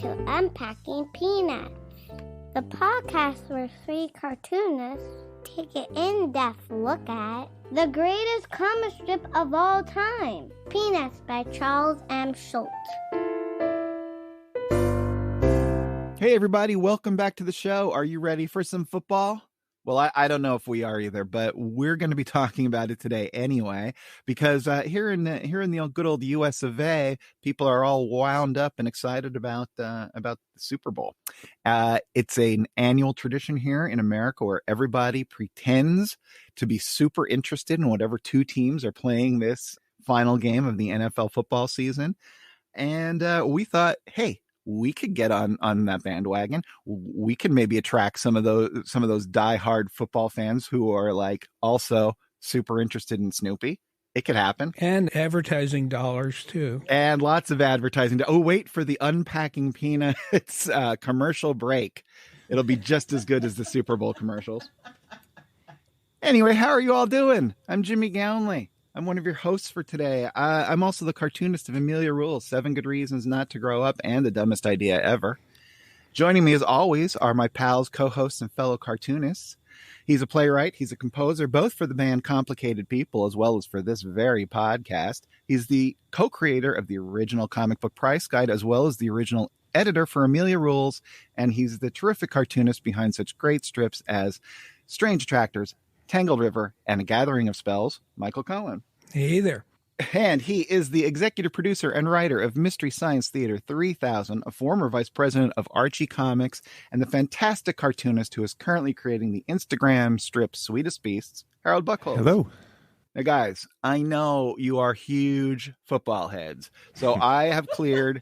to Unpacking Peanuts, the podcast where three cartoonists take an in-depth look at the greatest comic strip of all time, Peanuts by Charles M. Schulz. Hey everybody, welcome back to the show. Are you ready for some football? Well, I don't know if we are either, but we're going to be talking about it today anyway, because here in the good old US of A, people are all wound up and excited about the Super Bowl. It's an annual tradition here in America where everybody pretends to be super interested in whatever two teams are playing this final game of the NFL football season. And we thought, hey, we could get on that bandwagon. We could maybe attract some of those diehard football fans who are like also super interested in Snoopy. It could happen. And advertising dollars too. And lots of advertising. Oh, wait for the Unpacking Peanuts commercial break. It'll be just as good as the Super Bowl commercials. Anyway, how are you all doing? I'm Jimmy Gownley. I'm one of your hosts for today. I'm also the cartoonist of Amelia Rules, 7 Good Reasons Not to Grow Up, and the Dumbest Idea Ever. Joining me as always are my pals, co-hosts, and fellow cartoonists. He's a playwright. He's a composer, both for the band Complicated People as well as for this very podcast. He's the co-creator of the original comic book Price Guide as well as the original editor for Amelia Rules, and he's the terrific cartoonist behind such great strips as Strange Attractors, Tangled River, and A Gathering of Spells, Michael Cohen. Hey there. And he is the executive producer and writer of Mystery Science Theater 3000, a former vice president of Archie Comics, and the fantastic cartoonist who is currently creating the Instagram strip Sweetest Beasts, Harold Buckholz. Hello. Now, guys, I know you are huge football heads, so I have cleared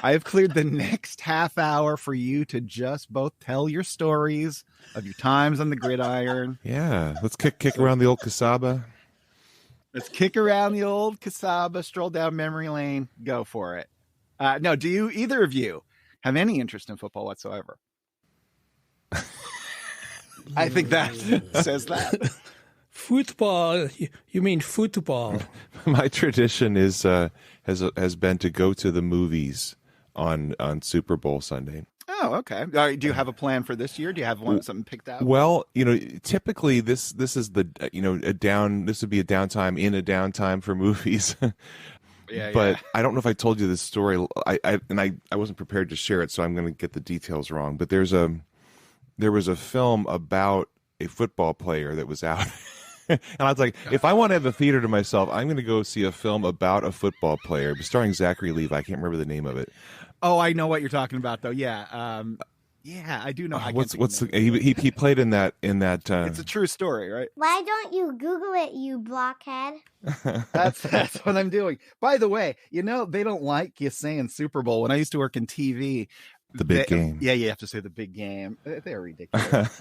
the next half hour for you to just both tell your stories of your times on the gridiron. Yeah, let's kick around the old Casaba. Let's kick around the old Casaba, stroll down memory lane, go for it. No, do either of you have any interest in football whatsoever? I think that says that. Football? You mean football? My tradition is has been to go to the movies on Super Bowl Sunday. Oh, okay. Do you have a plan for this year? Do you have something picked out? Well, typically this is the this would be a downtime in a downtime for movies. Yeah, but I don't know if I told you this story. I wasn't prepared to share it, so I'm going to get the details wrong. But there was a film about a football player that was out. And I was like, if I want to have a theater to myself, I'm going to go see a film about a football player starring Zachary Levi. I can't remember the name of it. Oh, I know what you're talking about, though. Yeah, yeah, I do know. He played in that. It's a true story, right? Why don't you Google it, you blockhead? That's what I'm doing. By the way, they don't like you saying Super Bowl. When I used to work in TV. The big game. Yeah, you have to say the big game. They're ridiculous.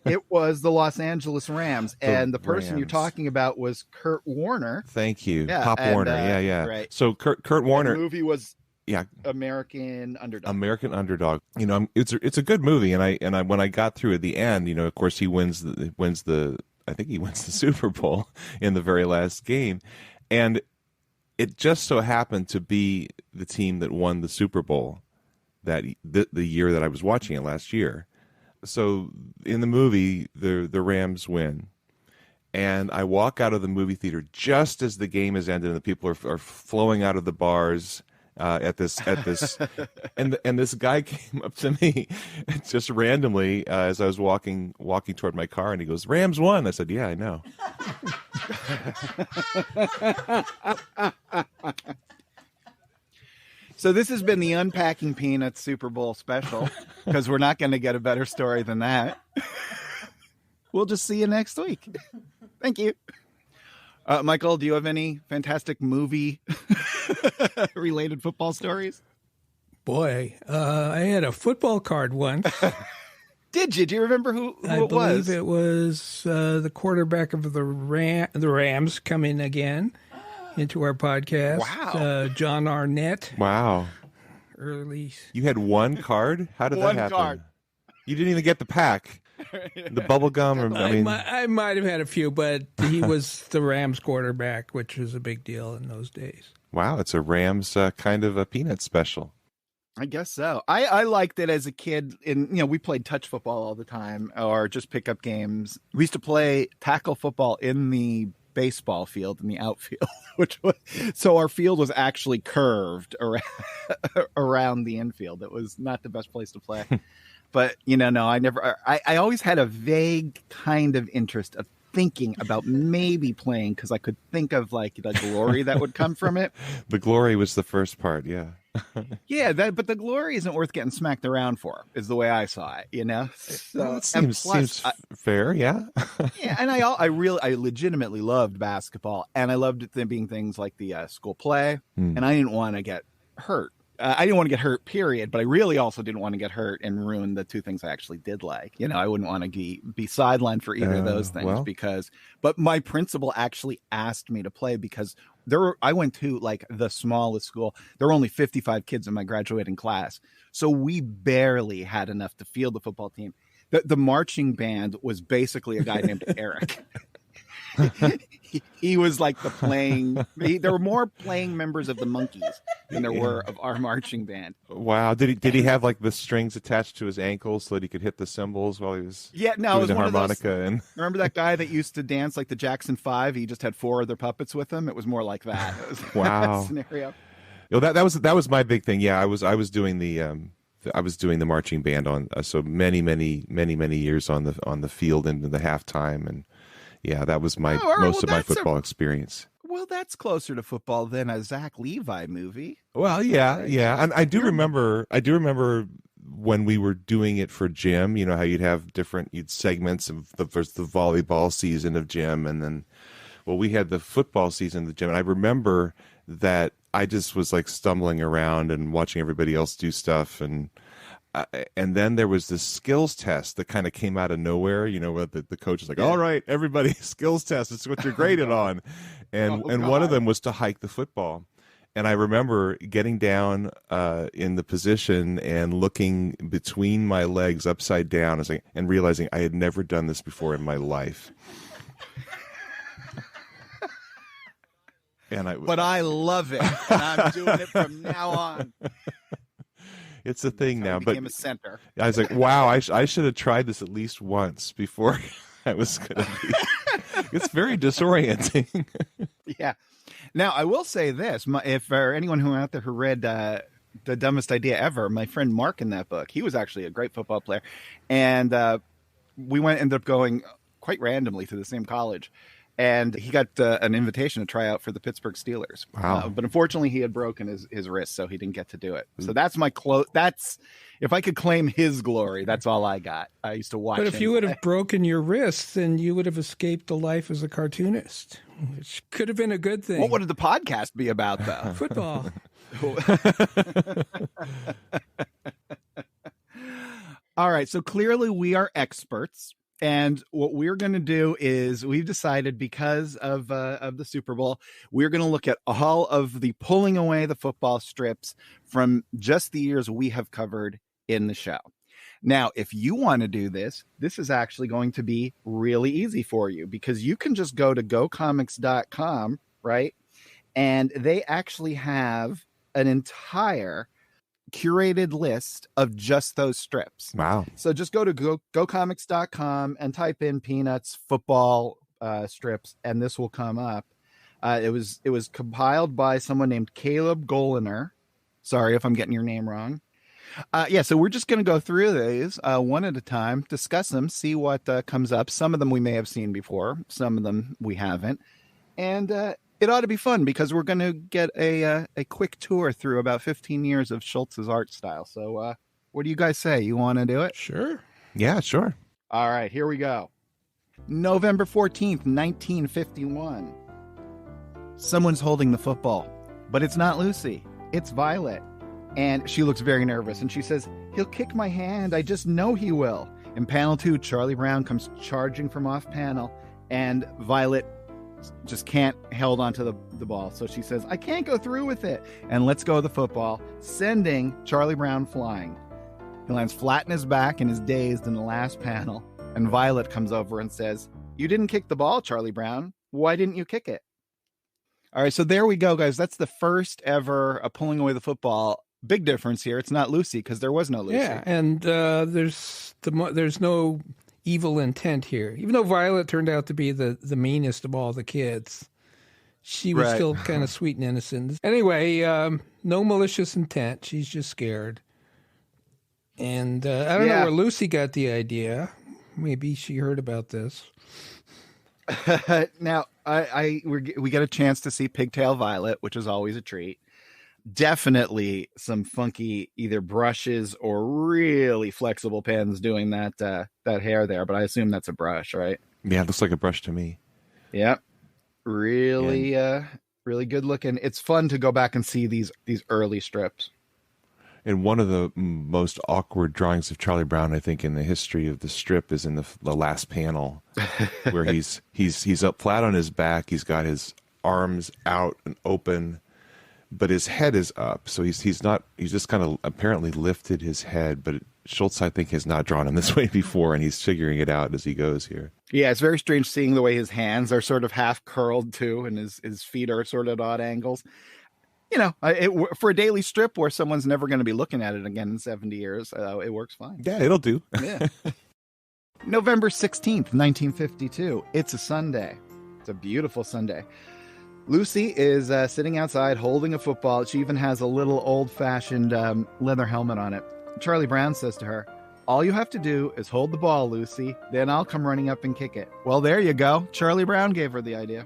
It was the Los Angeles Rams, and the person you're talking about was Kurt Warner. Thank you, Pop Warner. Yeah. Right. So Kurt Warner. The movie was Yeah, American Underdog. American Underdog. It's a good movie, and I when I got through at the end, of course he wins the I think he wins the Super Bowl in the very last game, and it just so happened to be the team that won the Super Bowl that the year that I was watching it last year. So in the movie, the Rams win. And I walk out of the movie theater just as the game has ended and the people are flowing out of the bars at this and this guy came up to me just randomly as I was walking toward my car, and he goes, "Rams won." I said, "Yeah, I know." So this has been the Unpacking Peanuts Super Bowl special, because we're not going to get a better story than that. We'll just see you next week. Thank you. Michael, do you have any fantastic movie-related football stories? Boy, I had a football card once. Did you? Do you remember who it was? I believe it was the quarterback of the Rams coming again into our podcast. Wow. John Arnett. Wow. Early. You had one card? How did that happen? Card. You didn't even get the pack. The bubble gum. I might have had a few, but he was the Rams quarterback, which was a big deal in those days. Wow, it's a Rams kind of a peanut special. I guess so. I liked it as a kid. We played touch football all the time, or just pickup games. We used to play tackle football in the baseball field in the outfield, so our field was actually curved around the infield. It was not the best place to play. But no, I always had a vague kind of interest of thinking about maybe playing, because I could think of like the glory that would come from it. The glory was the first part, yeah. Yeah, but the glory isn't worth getting smacked around for, is the way I saw it. So it seems fair, yeah. Yeah, and I legitimately loved basketball, and I loved it being things like the school play, and I didn't want to get hurt. I didn't want to get hurt, period, but I really also didn't want to get hurt and ruin the two things I actually did like. I wouldn't want to be sidelined for either of those things, but my principal actually asked me to play because I went to like the smallest school. There were only 55 kids in my graduating class. So we barely had enough to field the football team. The marching band was basically a guy named Eric. He was like there were more playing members of the Monkees than there were of our marching band. Wow. Did he have like the strings attached to his ankles so that he could hit the cymbals while he was doing the harmonica? Remember that guy that used to dance like the Jackson 5? He just had 4 other puppets with him. It was more like that. Wow. That scenario. That was my big thing. Yeah, I was doing the marching band on so many years on the field into the halftime, and yeah, that was most of my football experience. Well, that's closer to football than a Zach Levi movie. Well, yeah, and I do remember when we were doing it for gym. How you'd have different segments of the volleyball season of gym, and then we had the football season of the gym, and I remember that I just was like stumbling around and watching everybody else do stuff, and then there was this skills test that kind of came out of nowhere, where the coach is like, all right, everybody, skills test. It's what you're graded on. And one of them was to hike the football. And I remember getting down in the position and looking between my legs upside down and realizing I had never done this before in my life. But I love it. And I'm doing it from now on. It's a thing now, but a center. I was like, wow, I should have tried this at least once before I was going to be. It's very disorienting. Yeah. Now, I will say this. If anyone who out there who read The Dumbest Idea Ever, my friend Mark in that book, he was actually a great football player. And we ended up going quite randomly to the same college. And he got an invitation to try out for the Pittsburgh Steelers. Wow. But unfortunately, he had broken his wrist, so he didn't get to do it. So that's my if I could claim his glory, that's all I got. I used to watch But if you would have broken your wrist, then you would have escaped the life as a cartoonist, which could have been a good thing. What would the podcast be about, though? Football. All right. So clearly we are experts. And what we're going to do is we've decided, because of the Super Bowl, we're going to look at all of the pulling away the football strips from just the years we have covered in the show. Now, if you want to do this is actually going to be really easy for you, because you can just go to gocomics.com, right? And they actually have an entire curated list of just those strips. Wow. So just go to gocomics.com and type in Peanuts football strips, and this will come up. It was compiled by someone named Caleb Goliner. Sorry if I'm getting your name wrong. So we're just going to go through these one at a time, discuss them, see what comes up. Some of them we may have seen before, some of them we haven't. And it ought to be fun, because we're going to get a quick tour through about 15 years of Schultz's art style. So what do you guys say? You want to do it? Sure. Yeah, sure. All right, here we go. November 14th, 1951. Someone's holding the football, but it's not Lucy. It's Violet. And she looks very nervous, and she says, "He'll kick my hand. I just know he will." In panel 2, Charlie Brown comes charging from off panel, and Violet just can't hold onto the ball. So she says, "I can't go through with it," and lets go of the football, sending Charlie Brown flying. He lands flat in his back and is dazed in the last panel. And Violet comes over and says, "You didn't kick the ball, Charlie Brown. Why didn't you kick it?" All right, so there we go, guys. That's the first ever pulling away the football big difference here. It's not Lucy because there was no Lucy. Yeah, and there's no evil intent here. Even though Violet turned out to be the meanest of all the kids, she was still kind of sweet and innocent. Anyway, no malicious intent. She's just scared. And I don't know where Lucy got the idea. Maybe she heard about this. Now, we get a chance to see Pigtail Violet, which is always a treat. Definitely some funky either brushes or really flexible pens doing that hair there, but I assume that's a brush, right? Yeah, it looks like a brush to me. Yep. Really really good looking. It's fun to go back and see these early strips. And one of the most awkward drawings of Charlie Brown, I think, in the history of the strip is in the last panel, where he's up flat on his back. He's got his arms out and open, but his head is up. So he's just kind of apparently lifted his head. But Schultz, I think, has not drawn him this way before, and he's figuring it out as he goes here. Yeah, it's very strange seeing the way his hands are sort of half curled too, and his feet are sort of at odd angles. You know, for a daily strip where someone's never going to be looking at it again in 70 years, it works fine. Yeah, it'll do. Yeah. November 16th, 1952. It's a Sunday. It's a beautiful Sunday. Lucy is sitting outside holding a football. She even has a little old-fashioned leather helmet on it. Charlie Brown says to her, "All you have to do is hold the ball, Lucy. Then I'll come running up and kick it." Well, there you go. Charlie Brown gave her the idea.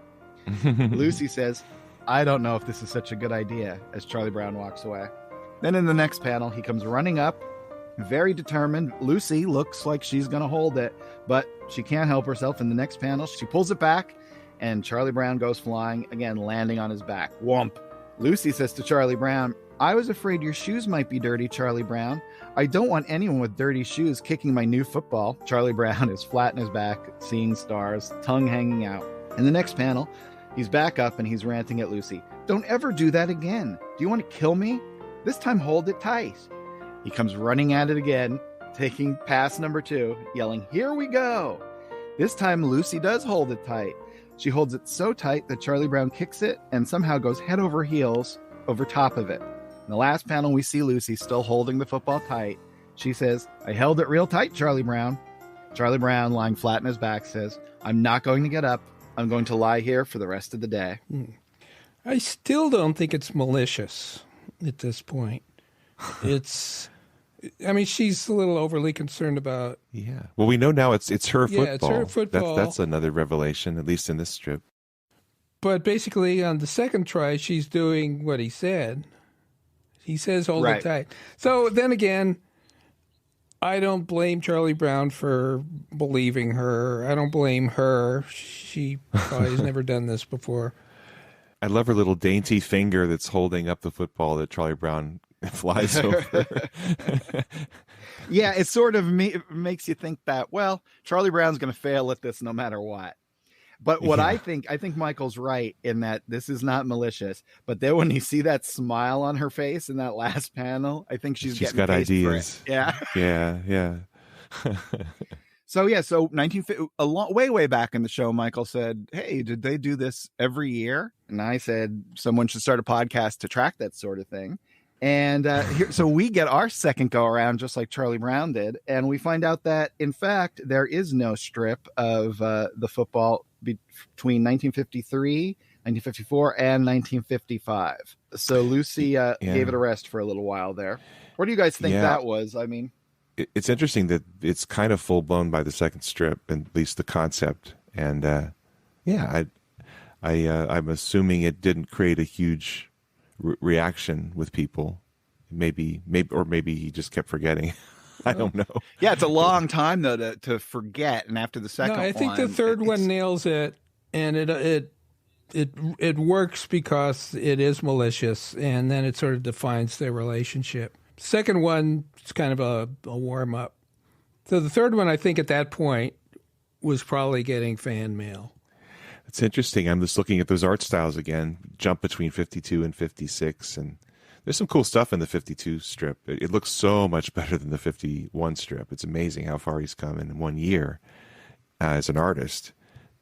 Lucy says, "I don't know if this is such a good idea," as Charlie Brown walks away. Then in the next panel, he comes running up, very determined. Lucy looks like she's going to hold it, but she can't help herself. In the next panel, she pulls it back, and Charlie Brown goes flying, again, landing on his back. Whomp. Lucy says to Charlie Brown, "I was afraid your shoes might be dirty, Charlie Brown. I don't want anyone with dirty shoes kicking my new football." Charlie Brown is flat in his back, seeing stars, tongue hanging out. In the next panel, he's back up and he's ranting at Lucy. "Don't ever do that again. Do you want to kill me? This time hold it tight." He comes running at it again, taking pass number 2, yelling, "Here we go." This time Lucy does hold it tight. She holds it so tight that Charlie Brown kicks it and somehow goes head over heels over top of it. In the last panel, we see Lucy still holding the football tight. She says, "I held it real tight, Charlie Brown." Charlie Brown, lying flat in his back, says, "I'm not going to get up. I'm going to lie here for the rest of the day." I still don't think it's malicious at this point. She's a little overly concerned about. Yeah. Well, we know now it's her football. Yeah, it's her football. That's another revelation, at least in this strip. But basically, on the second try, she's doing what he said. He says, "Hold it tight." So then again, I don't blame Charlie Brown for believing her. I don't blame her. She probably has never done this before. I love her little dainty finger that's holding up the football that Charlie Brown flies over. Yeah, it sort of makes you think that, well, Charlie Brown's going to fail at this no matter what. But what I think Michael's right in that this is not malicious. But then when you see that smile on her face in that last panel, I think she's getting got ideas. Yeah. Yeah. So 1950, way back in the show, Michael said, "Hey, did they do this every year?" And I said, someone should start a podcast to track that sort of thing. And so we get our second go around, just like Charlie Brown did. And we find out that, in fact, there is no strip of the football between 1953, 1954, and 1955. So Lucy gave it a rest for a little while there. What do you guys think that was? I mean, it's interesting that it's kind of full blown by the second strip, at least the concept. And I'm assuming it didn't create a huge reaction with people. Maybe he just kept forgetting. I don't know. Yeah, it's a long time though to forget. And after the second, I think the third one nails it, and it works because it is malicious, and then it sort of defines their relationship. Second one is kind of a warm up. So the third one, I think, at that point was probably getting fan mail. It's interesting. I'm just looking at those art styles again, jump between 52 and 56. And there's some cool stuff in the 52 strip. It looks so much better than the 51 strip. It's amazing how far he's come in 1 year as an artist.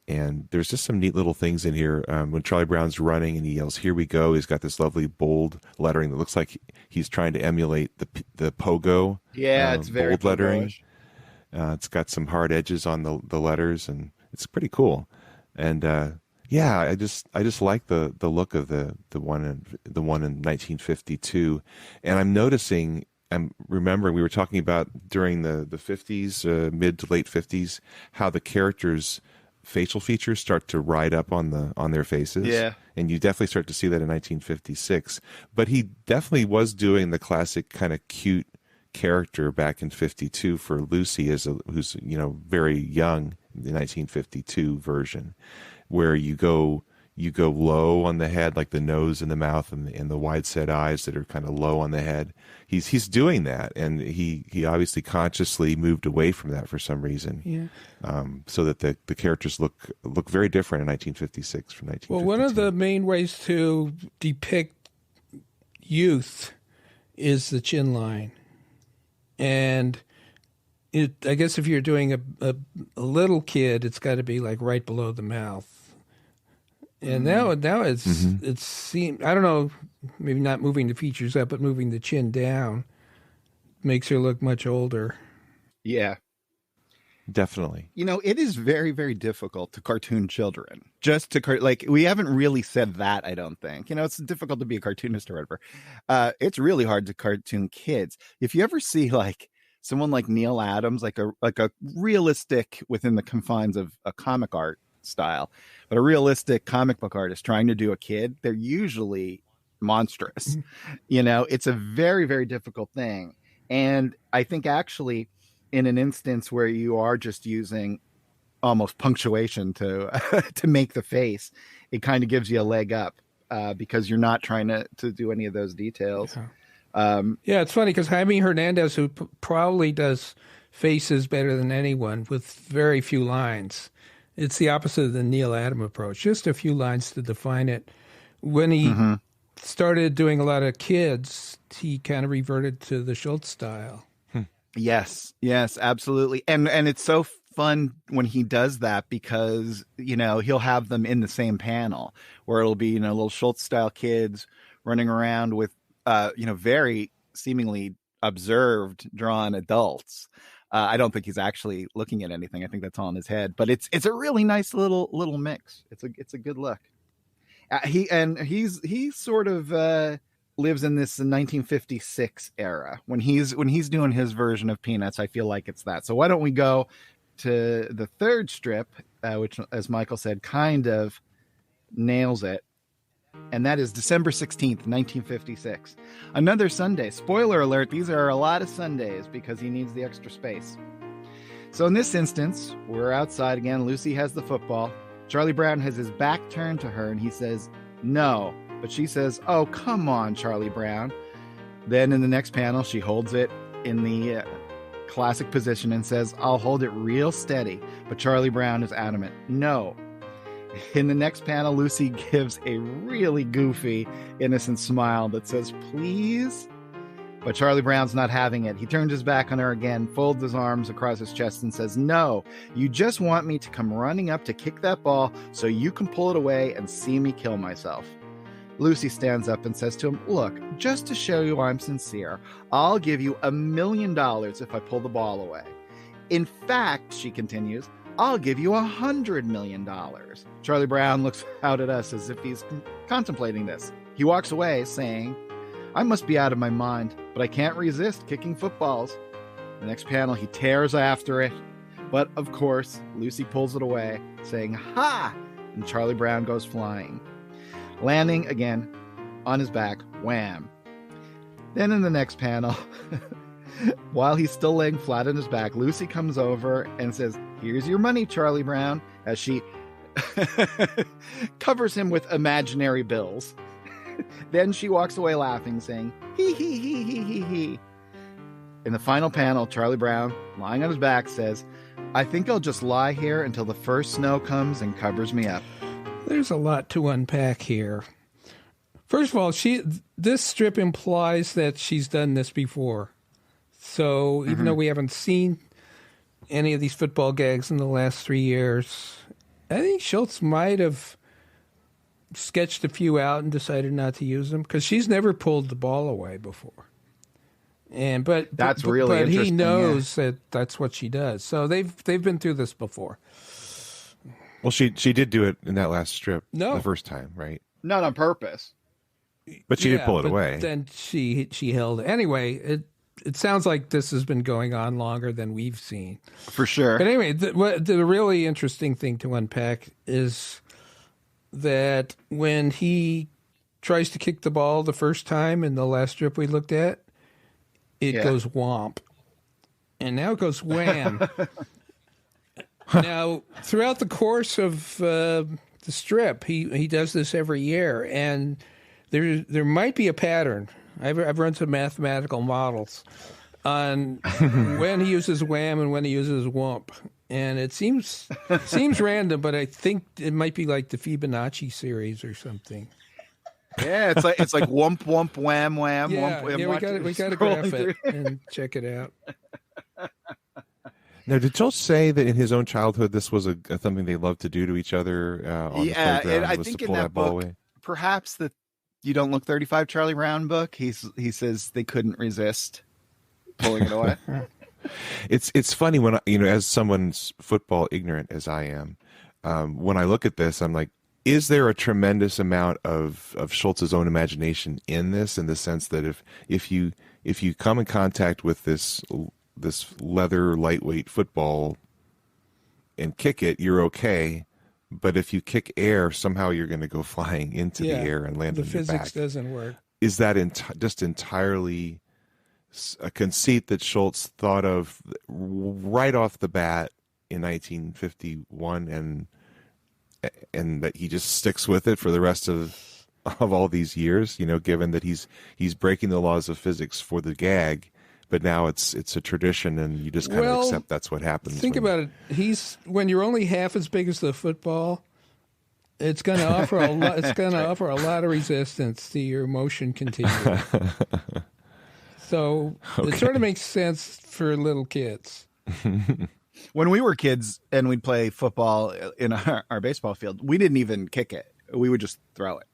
And there's just some neat little things in here. When Charlie Brown's running and he yells, "Here we go!" He's got this lovely bold lettering that looks like he's trying to emulate the pogo. Yeah, it's very bold lettering. pogo-ish. It's got some hard edges on the letters, and it's pretty cool. And yeah, I just like the look of the one in 1952. And I'm remembering we were talking about during the 50s, mid to late 50s, how the characters' facial features start to ride up on their faces. Yeah. And you definitely start to see that in 1956. But he definitely was doing the classic kind of cute character back in 52 for Lucy, who's very young, the 1952 version, where you go low on the head, like the nose and the mouth and the wide set eyes that are kind of low on the head. He's doing that, and he obviously consciously moved away from that for some reason. Yeah. So that the characters look very different in 1956 from 1952. Well, one of the main ways to depict youth is the chin line. And I guess if you're doing a little kid, it's got to be like right below the mouth. And now it's seemed, I don't know, maybe not moving the features up, but moving the chin down makes her look much older. Yeah. Definitely. It is very, very difficult to cartoon children. We haven't really said that, I don't think. It's difficult to be a cartoonist or whatever. It's really hard to cartoon kids. If you ever see like someone like Neil Adams, like a realistic within the confines of a comic art style, but a realistic comic book artist trying to do a kid, they're usually monstrous. It's a very, very difficult thing. And I think actually in an instance where you are just using almost punctuation to to make the face, it kind of gives you a leg up because you're not trying to do any of those details. Yeah, it's funny because Jaime Hernandez, who probably does faces better than anyone with very few lines, it's the opposite of the Neil Adam approach. Just a few lines to define it. When he started doing a lot of kids, he kind of reverted to the Schultz style. Yes, absolutely. And it's so fun when he does that because, he'll have them in the same panel where it'll be, little Schultz style kids running around with, very seemingly observed drawn adults. I don't think he's actually looking at anything. I think that's all in his head, but it's a really nice little mix. It's a good look. He sort of lives in this 1956 era when he's doing his version of Peanuts. I feel like it's that. So why don't we go to the third strip, which, as Michael said, kind of nails it. And that is December 16th, 1956. Another Sunday. Spoiler alert, these are a lot of Sundays because he needs the extra space. So in this instance, we're outside again. Lucy has the football. Charlie Brown has his back turned to her and he says, "No." But she says, "Oh, come on, Charlie Brown." Then in the next panel, she holds it in the classic position and says, "I'll hold it real steady." But Charlie Brown is adamant, "No." In the next panel, Lucy gives a really goofy, innocent smile that says, "Please." But Charlie Brown's not having it. He turns his back on her again, folds his arms across his chest and says, "No, you just want me to come running up to kick that ball so you can pull it away and see me kill myself." Lucy stands up and says to him, "Look, just to show you I'm sincere, I'll give you $1 million if I pull the ball away. In fact," she continues, "I'll give you $100 million. Charlie Brown looks out at us as if he's contemplating this. He walks away saying, "I must be out of my mind, but I can't resist kicking footballs." The next panel, he tears after it. But of course, Lucy pulls it away, saying, "Ha!" And Charlie Brown goes flying, landing again on his back. Wham! Then in the next panel, while he's still laying flat on his back, Lucy comes over and says, "Here's your money, Charlie Brown," as she covers him with imaginary bills. Then she walks away laughing, saying, "Hee hee hee hee hee hee." In the final panel, Charlie Brown, lying on his back, says, "I think I'll just lie here until the first snow comes and covers me up." There's a lot to unpack here. First of all, this strip implies that she's done this before. So even though we haven't seen any of these football gags in the last 3 years, I think Schultz might have sketched a few out and decided not to use them because she's never pulled the ball away before. But really interesting. He knows that that's what she does. So they've been through this before. Well, she did do it in that last strip the first time, right? Not on purpose. But she did pull it away. Then she held it. Anyway, it sounds like this has been going on longer than we've seen. For sure. But anyway, the really interesting thing to unpack is that when he tries to kick the ball the first time in the last strip we looked at, it goes whomp. And now it goes wham. Now, throughout the course of the strip, he does this every year, and there might be a pattern. I've run some mathematical models on when he uses wham and when he uses whomp, and it seems random, but I think it might be like the Fibonacci series or something. Yeah, it's like whomp whomp wham wham. Yeah, whomp, we got to graph it and check it out. Now, did Joel say that in his own childhood this was something they loved to do to each other on the playground? And I think in that book, perhaps the You Don't Look 35 Charlie Brown book, he says they couldn't resist pulling it away. It's funny when as someone's football ignorant as I am, when I look at this, I'm like, is there a tremendous amount of Schultz's own imagination in this, in the sense that if you come in contact with this leather lightweight football and kick it, you're okay. But if you kick air, somehow you're going to go flying into the air and land on your back. The physics doesn't work. Is that just entirely a conceit that Schultz thought of right off the bat in 1951, and that he just sticks with it for the rest of all these years? Given that he's breaking the laws of physics for the gag. But now it's a tradition, and you just kind of accept that's what happens. Think about it. When you're only half as big as the football, it's going to offer a lot. It's going to offer a lot of resistance to your motion continuum. So it sort of makes sense for little kids. When we were kids and we'd play football in our baseball field, we didn't even kick it. We would just throw it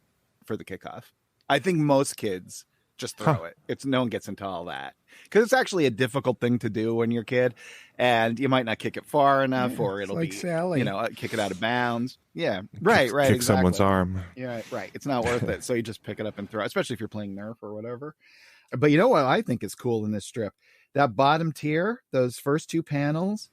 for the kickoff. I think most kids just throw it. No one gets into all that, because it's actually a difficult thing to do when you're a kid, and you might not kick it far enough, or it'll like be Sally. Kick it out of bounds. Yeah, right. Kick exactly. someone's arm. Yeah, right. It's not worth it. So you just pick it up and throw it, especially if you're playing Nerf or whatever. But you know what I think is cool in this strip? That bottom tier, those first two panels,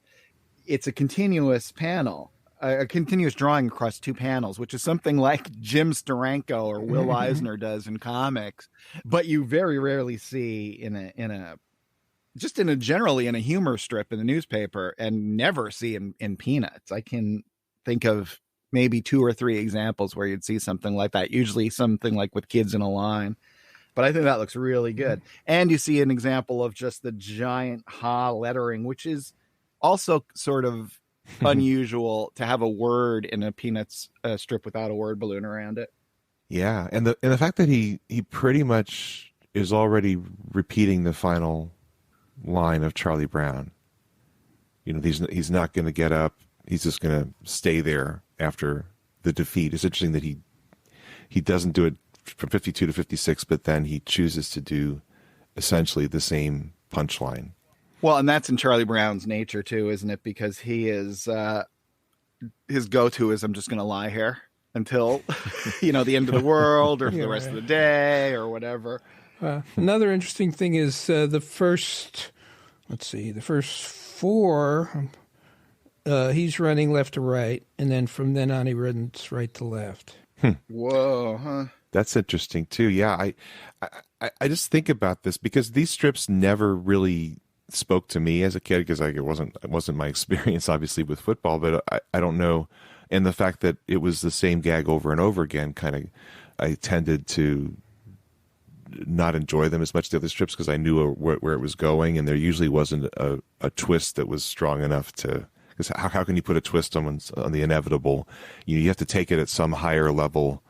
it's a continuous panel. A continuous drawing across two panels, which is something like Jim Steranko or Will Eisner does in comics, but you very rarely see generally in a humor strip in the newspaper, and never see in Peanuts. I can think of maybe 2 or 3 examples where you'd see something like that, usually something like with kids in a line. But I think that looks really good. And you see an example of just the giant ha lettering, which is also sort of unusual to have a word in a Peanuts strip without a word balloon around it. Yeah, and the fact that he pretty much is already repeating the final line of Charlie Brown. He's not going to get up. He's just going to stay there after the defeat. It's interesting that he doesn't do it from 52 to 56, but then he chooses to do essentially the same punchline. Well, and that's in Charlie Brown's nature too, isn't it? Because he is his go-to is, I'm just going to lie here until the end of the world, or for the rest of the day, or whatever. Another interesting thing is the first 4, he's running left to right, and then from then on he runs right to left. Whoa, huh? That's interesting too. Yeah, I just think about this because these strips never really spoke to me as a kid, because it wasn't my experience obviously with football, but I don't know. And the fact that it was the same gag over and over again, I tended to not enjoy them as much, the other strips, because I knew where it was going, and there usually wasn't a twist that was strong enough to, because how can you put a twist on the inevitable? You have to take it at some higher level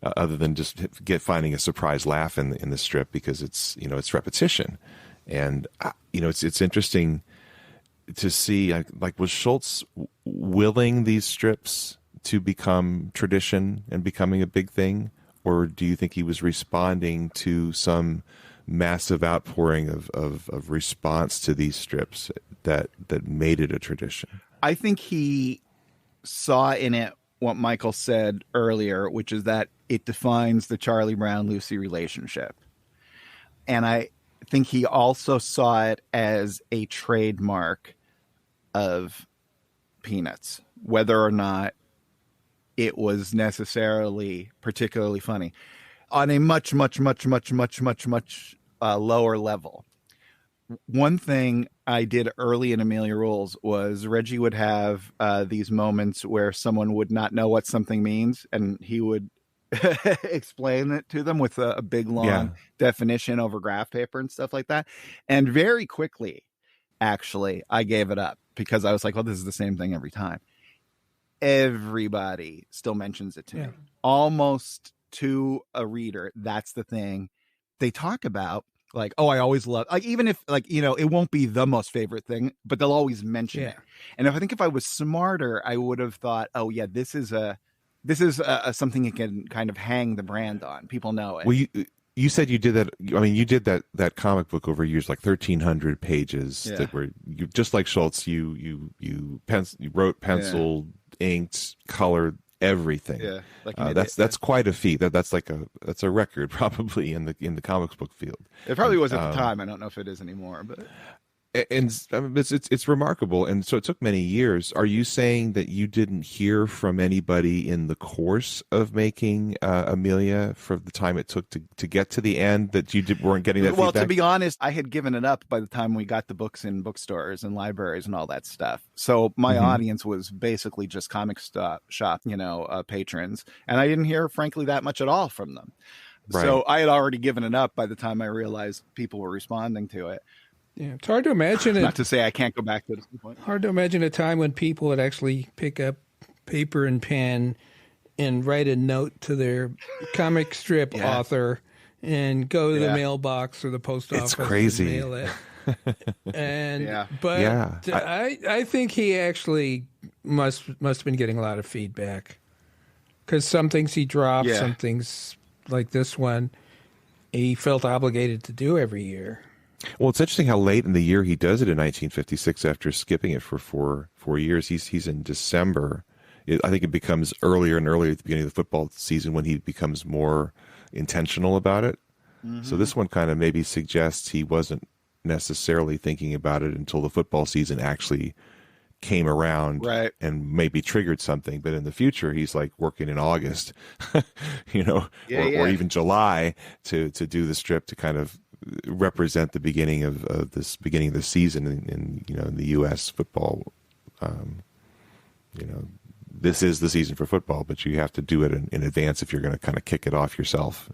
other than just finding a surprise laugh in the strip, because it's repetition. And it's interesting to see, like, was Schultz willing these strips to become tradition and becoming a big thing? Or do you think he was responding to some massive outpouring of response to these strips that made it a tradition? I think he saw in it what Michael said earlier, which is that it defines the Charlie Brown-Lucy relationship. And I think he also saw it as a trademark of Peanuts, whether or not it was necessarily particularly funny. On a much lower level, one thing I did early in Amelia Rules was Reggie would have these moments where someone would not know what something means, and he would explain it to them with a big long definition over graph paper and stuff like that. And very quickly, actually, I gave it up because I was like, well, this is the same thing every time. Everybody still mentions it to me, almost to a reader. That's the thing they talk about. Like, oh, I always love, like, even if, like, you know, it won't be the most favorite thing, but they'll always mention it. And if I was smarter, I would have thought, oh yeah, this is something you can kind of hang the brand on. People know it. Well, you said you did that. I mean, you did that comic book over years, like 1,300 pages that were you, just like Schultz. You wrote, penciled, inked, colored, everything. Yeah, like that's quite a feat. That's a record probably in the comics book field. It probably was at the time. I don't know if it is anymore, but. And I mean, it's remarkable. And so it took many years. Are you saying that you didn't hear from anybody in the course of making Amelia for the time it took to get to the end, that you weren't getting that feedback? To be honest, I had given it up by the time we got the books in bookstores and libraries and all that stuff. So my audience was basically just comic shop, patrons. And I didn't hear, frankly, that much at all from them. Right. So I had already given it up by the time I realized people were responding to it. Yeah, it's hard to imagine. Not to say I can't go back to this point. Hard to imagine a time when people would actually pick up paper and pen and write a note to their comic strip author and go to the mailbox or the post office. It's crazy. And mail it. I think he actually must have been getting a lot of feedback, because some things he dropped, some things like this one, he felt obligated to do every year. Well, it's interesting how late in the year he does it in 1956 after skipping it for four years. He's in December. I think it becomes earlier and earlier at the beginning of the football season when he becomes more intentional about it. Mm-hmm. So this one kind of maybe suggests he wasn't necessarily thinking about it until the football season actually came around, right, and maybe triggered something. But in the future, he's like working in August, or even July to do the strip to kind of represent the beginning of the season in the U.S. football. This is the season for football, but you have to do it in advance if you're going to kind of kick it off yourself.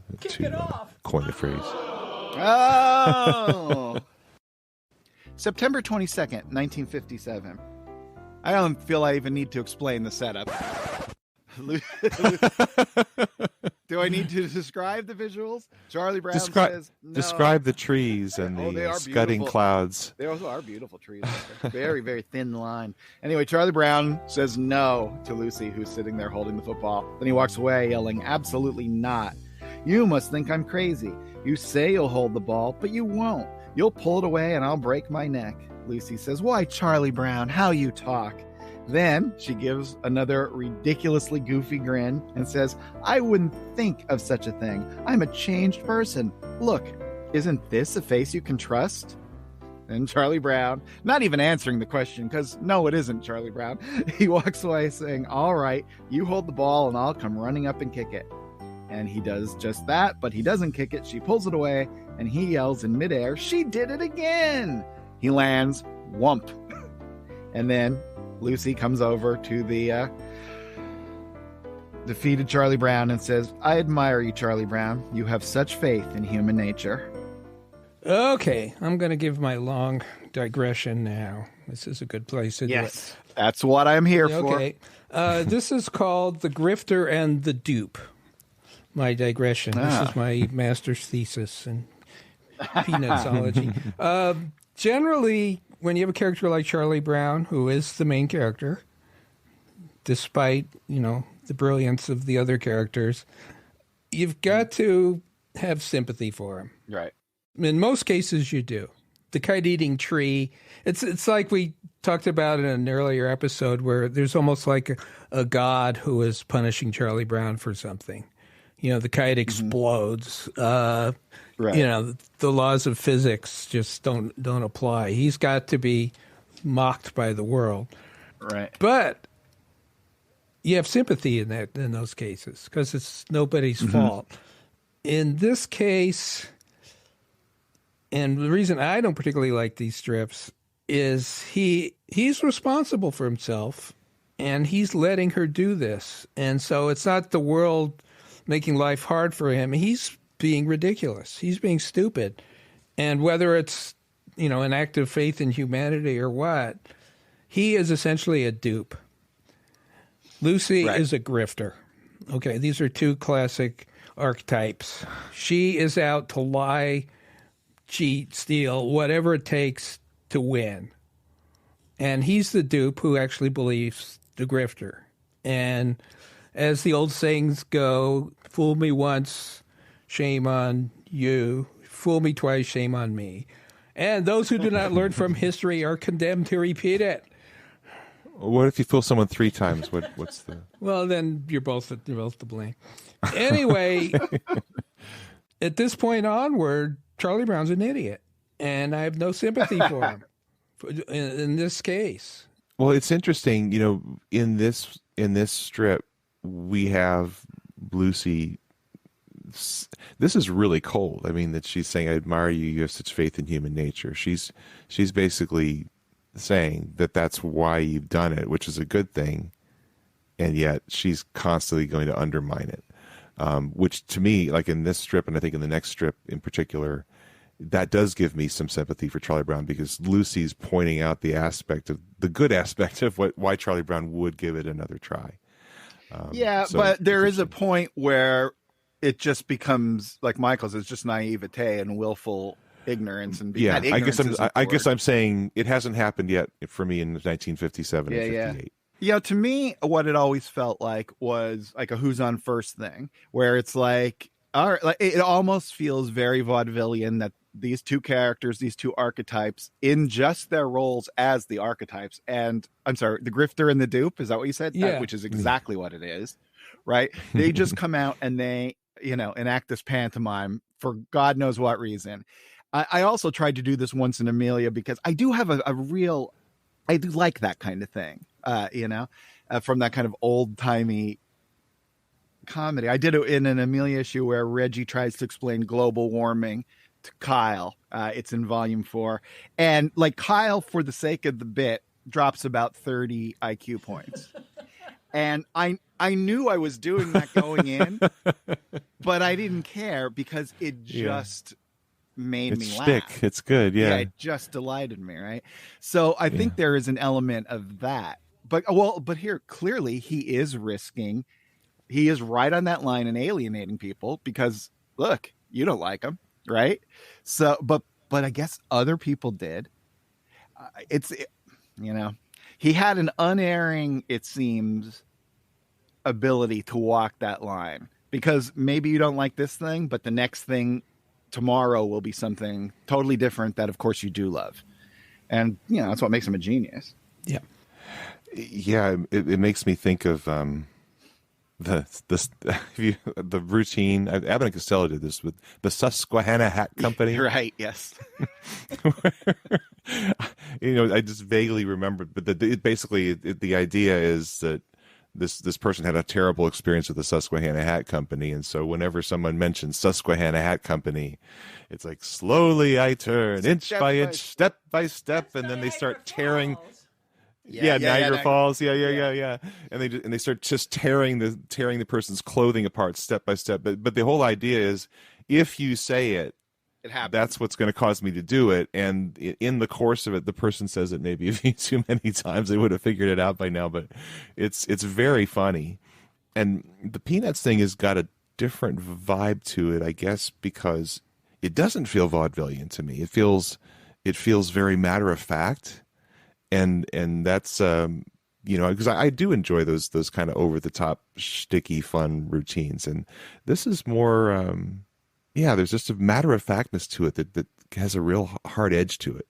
Coin the phrase. Oh, September 22nd, 1957. I don't feel I even need to explain the setup. Do I need to describe the visuals? Charlie Brown says no. Describe the trees and the scudding clouds. They also are beautiful trees. Very, very thin line. Anyway, Charlie Brown says no to Lucy, who's sitting there holding the football. Then he walks away yelling, "Absolutely not. You must think I'm crazy. You say you'll hold the ball, but you won't. You'll pull it away and I'll break my neck." Lucy says, "Why, Charlie Brown, how you talk." Then she gives another ridiculously goofy grin and says, "I wouldn't think of such a thing. I'm a changed person. Look, isn't this a face you can trust?" And Charlie Brown, not even answering the question, because no, it isn't Charlie Brown, he walks away saying, "All right, you hold the ball and I'll come running up and kick it." And he does just that, but he doesn't kick it. She pulls it away and he yells in midair, "She did it again!" He lands, whump. And then Lucy comes over to the defeated Charlie Brown and says, "I admire you, Charlie Brown. You have such faith in human nature." Okay, I'm going to give my long digression now. This is a good place to do it. That's what I'm here for. Okay, this is called The Grifter and the Dupe. My digression. This is my master's thesis in peanutsology. Generally, when you have a character like Charlie Brown, who is the main character, despite, the brilliance of the other characters, you've got to have sympathy for him. Right. In most cases, you do. The kite-eating tree, it's like we talked about in an earlier episode where there's almost like a god who is punishing Charlie Brown for something. The kite explodes. Right. The laws of physics just don't apply. He's got to be mocked by the world. Right. But you have sympathy in those cases because it's nobody's fault. In this case, and the reason I don't particularly like these strips is he's responsible for himself, and he's letting her do this. And so it's not the world making life hard for him. He's being ridiculous. He's being stupid. And whether it's, an act of faith in humanity or what, he is essentially a dupe. Lucy is a grifter. Okay, these are two classic archetypes. She is out to lie, cheat, steal, whatever it takes to win. And he's the dupe who actually believes the grifter. And as the old sayings go, fool me once, shame on you. Fool me twice, shame on me. And those who do not learn from history are condemned to repeat it. What if you fool someone 3 times? What's the... Well, then you're both to blame. Anyway, at this point onward, Charlie Brown's an idiot. And I have no sympathy for him in this case. Well, it's interesting, in this strip, we have Lucy. This is really cold. I mean, that she's saying, "I admire you. You have such faith in human nature." She's basically saying that that's why you've done it, which is a good thing, and yet she's constantly going to undermine it. Which to me, like in this strip, and I think in the next strip in particular, that does give me some sympathy for Charlie Brown, because Lucy's pointing out the good aspect of why Charlie Brown would give it another try. But there is a point where it just becomes like Michael's. It's just naivete and willful ignorance. And I guess I'm saying it hasn't happened yet for me in 1957 and 58. Yeah, to me, what it always felt like was like a who's on first thing, where it's like, all right, like it almost feels very vaudevillian that these two characters, these two archetypes, in just their roles as the archetypes, and I'm sorry, the grifter and the dupe, is that what you said? Yeah. Which is exactly what it is, right? They just come out and they, enact this pantomime for God knows what reason. I also tried to do this once in Amelia because I do have I do like that kind of thing, from that kind of old-timey comedy. I did it in an Amelia issue where Reggie tries to explain global warming to Kyle. It's in volume 4. And like Kyle, for the sake of the bit, drops about 30 IQ points. And I knew I was doing that going in, but I didn't care because it just made me laugh. It's good. Yeah. It just delighted me. Right. So I think there is an element of that, but here clearly he is right on that line and alienating people because look, you don't like him. Right. So, but I guess other people did. He had an unerring, it seems, ability to walk that line, because maybe you don't like this thing, but the next thing tomorrow will be something totally different that, of course, you do love. And, that's what makes him a genius. Yeah. Yeah. It makes me think of the routine. Abbott and Costello did this with the Susquehanna Hat Company. Right. Yes. I just vaguely remember, but the idea is that this person had a terrible experience with the Susquehanna Hat Company, and so whenever someone mentions Susquehanna Hat Company, it's like slowly I turn, inch by inch, step by step, and then they start tearing. Niagara Falls. Yeah. And they start just tearing the person's clothing apart step by step. But the whole idea is, if you say it happens. That's what's going to cause me to do it. And in the course of it, the person says it maybe a few too many times. They would have figured it out by now. But it's very funny. And the Peanuts thing has got a different vibe to it, I guess, because it doesn't feel vaudevillian to me. It feels It feels very matter of fact, and that's because I do enjoy those kind of over the top, sticky, fun routines, and this is more. There's just a matter of factness to it that has a real hard edge to it.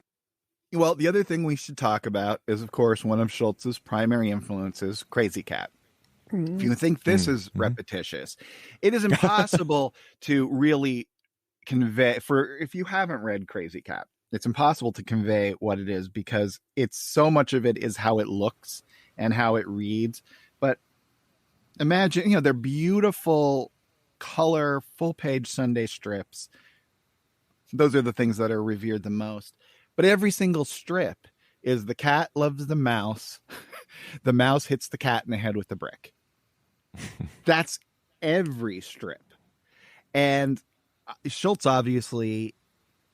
Well, the other thing we should talk about is, of course, one of Schultz's primary influences, Krazy Kat. If you think this is repetitious, it is impossible to really convey. If you haven't read Krazy Kat, it's impossible to convey what it is, because it's so much of it is how it looks and how it reads. But imagine, they're beautiful color full page Sunday strips. Those are the things that are revered the most. But every single strip is the cat loves the mouse. The mouse hits the cat in the head with a brick. That's every strip. And Schultz obviously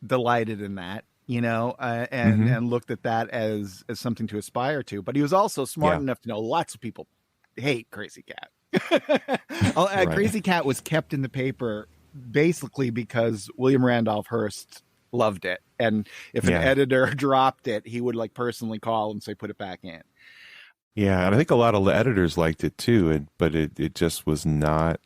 delighted in that, and looked at that as something to aspire to. But he was also smart enough to know lots of people hate Krazy Kat. Krazy Kat was kept in the paper basically because William Randolph Hearst loved it, and if an editor dropped it, he would personally call and say put it back in. And I think a lot of the editors liked it too, but it just was not.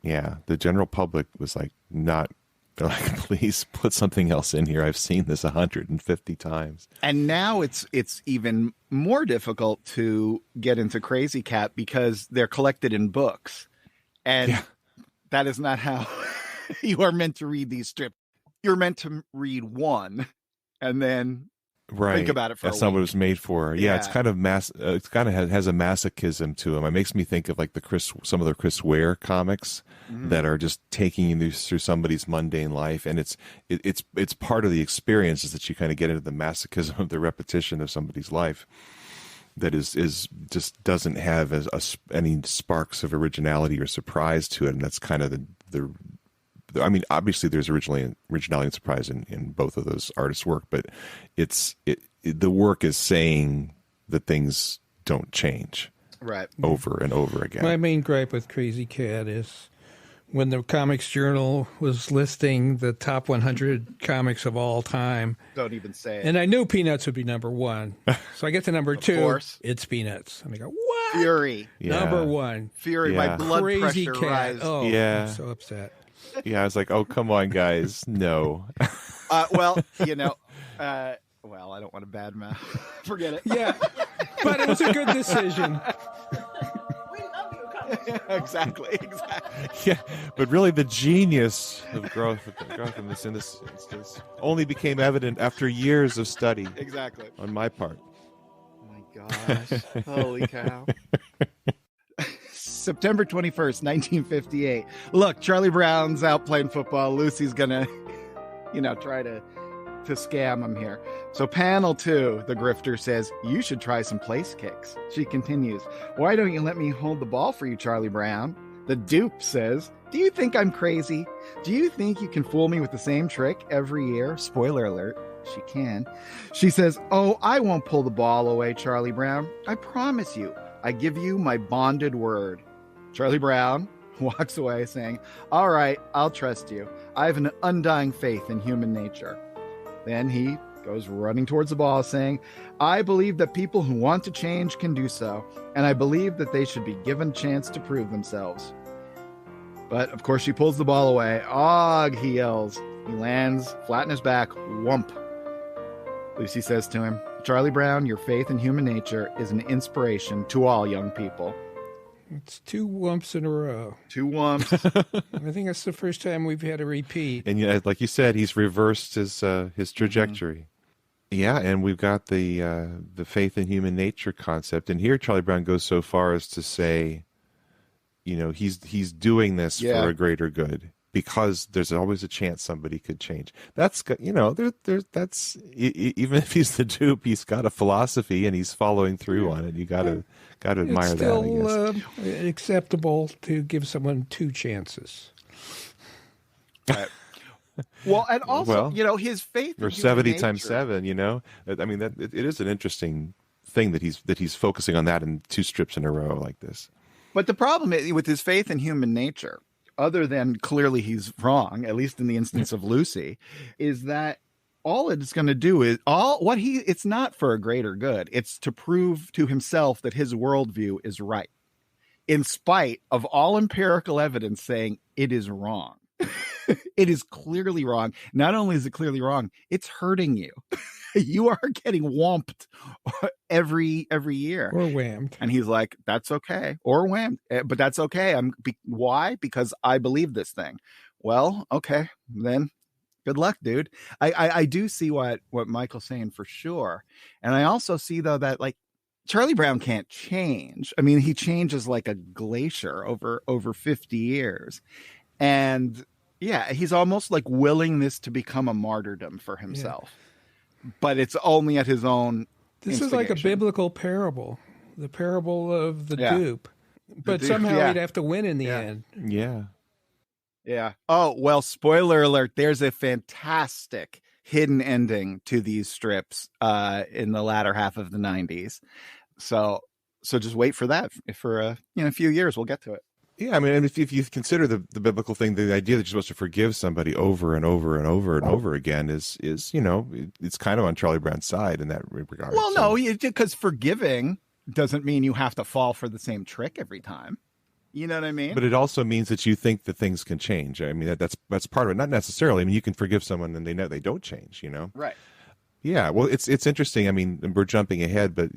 The general public was not. They're like, please put something else in here. I've seen this 150 times. And now it's even more difficult to get into Krazy Kat because they're collected in books, and that is not how you are meant to read these strips. You're meant to read one and then think about it for a week. That's not what it was made for. It's kind of it kind of has a masochism to him. It makes me think of some of the Chris Ware comics that are just taking you through somebody's mundane life, and it's part of the experience is that you kind of get into the masochism of the repetition of somebody's life that is just doesn't have any sparks of originality or surprise to it, and that's kind of the I mean, obviously there's originality and surprise in both of those artists' work, but the work is saying that things don't change over and over again. My main gripe with Krazy Kat is when the Comics Journal was listing the top 100 comics of all time. Don't even say it. And I knew Peanuts would be number one. So I get to number two. Course. It's Peanuts. And I go, what? Fury. Number one. Fury. My blood Krazy pressure Kat. rises. Oh, Yeah. I'm so upset. I was like, oh, come on, guys. No. Well, I don't want to badmouth. Forget it. Yeah. But it was a good decision. Exactly. Yeah, but really the genius of growth in this instance only became evident after years of study. Exactly. On my part. Oh my gosh. Holy cow. September 21st, 1958. Look, Charlie Brown's out playing football. Lucy's gonna, try to scam him here. So panel 2, the grifter says, you should try some place kicks. She continues, why don't you let me hold the ball for you, Charlie Brown? The dupe says, do you think I'm crazy? Do you think you can fool me with the same trick every year? Spoiler alert, she can. She says, oh, I won't pull the ball away, Charlie Brown. I promise you. I give you my bonded word. Charlie Brown walks away saying, all right, I'll trust you. I have an undying faith in human nature. Then he goes running towards the ball saying, I believe that people who want to change can do so, and I believe that they should be given a chance to prove themselves. But, of course, she pulls the ball away. Og, he yells. He lands flat on his back. Whump. Lucy says to him, Charlie Brown, your faith in human nature is an inspiration to all young people. It's 2 whumps in a row. 2 whumps. I think that's the first time we've had a repeat. And like you said, he's reversed his trajectory. Yeah, and we've got the faith in human nature concept. And here Charlie Brown goes so far as to say, he's doing this for a greater good, because there's always a chance somebody could change. That's, that's even if he's the dupe, he's got a philosophy and he's following through on it. You got to admire that, I guess. It's still acceptable to give someone 2 chances. Right. Well, and also, his faith or 70 times 7, I mean, that it is an interesting thing that he's focusing on that in 2 strips in a row like this. But the problem is, with his faith in human nature, other than clearly he's wrong, at least in the instance of Lucy, is that all it's going to do is it's not for a greater good. It's to prove to himself that his worldview is right, in spite of all empirical evidence saying it is wrong. It is clearly wrong. Not only is it clearly wrong, it's hurting you. You are getting whomped every year. Or whammed. And he's like, that's okay. Or whammed. But that's okay. Why? Because I believe this thing. Well, okay, then good luck, dude. I do see what Michael's saying for sure. And I also see, though, that like Charlie Brown can't change. I mean, he changes like a glacier over 50 years. And yeah, he's almost like willing this to become a martyrdom for himself. Yeah. But it's only at his own This is like a biblical parable, the parable of the dupe. But somehow he'd have to win in the end. Yeah. Yeah. Oh, well, spoiler alert. There's a fantastic hidden ending to these strips in the latter half of the 90s. So just wait for that. For a few years, we'll get to it. Yeah, I mean, if you consider the biblical thing, the idea that you're supposed to forgive somebody over and over and over and over again is it's kind of on Charlie Brown's side in that regard. Well, no, because forgiving doesn't mean you have to fall for the same trick every time. You know what I mean? But it also means that you think that things can change. I mean, that's part of it. Not necessarily. I mean, you can forgive someone and they know they don't change. Right. Yeah, well, it's interesting. I mean, we're jumping ahead, but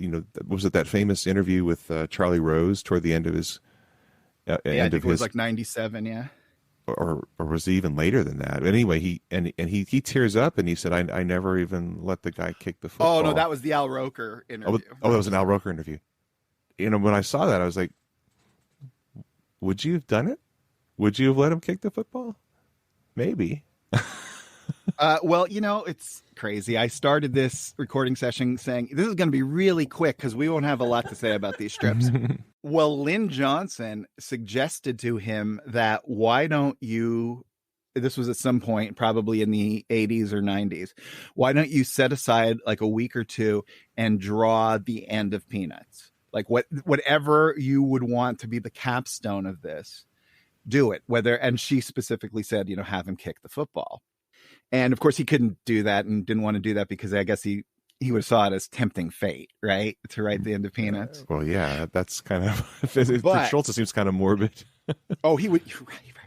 was it that famous interview with Charlie Rose toward the end of his? It was like 97, yeah. Or was it even later than that? But anyway, he tears up and he said, I never even let the guy kick the football. Oh, no, that was the Al Roker interview. Oh, that was an Al Roker interview. When I saw that, I was like, would you have done it? Would you have let him kick the football? Maybe. Well, it's crazy. I started this recording session saying this is going to be really quick because we won't have a lot to say about these strips. Well, Lynn Johnson suggested to him that why don't you, this was at some point probably in the 80s or 90s, why don't you set aside like a week or two and draw the end of Peanuts? Like whatever you would want to be the capstone of this, do it. And she specifically said, have him kick the football. And of course he couldn't do that and didn't want to do that because I guess he would have saw it as tempting fate, right? To write the end of Peanuts. Well, yeah, that's kind of, for Schultz, it seems kind of morbid. Oh, he would,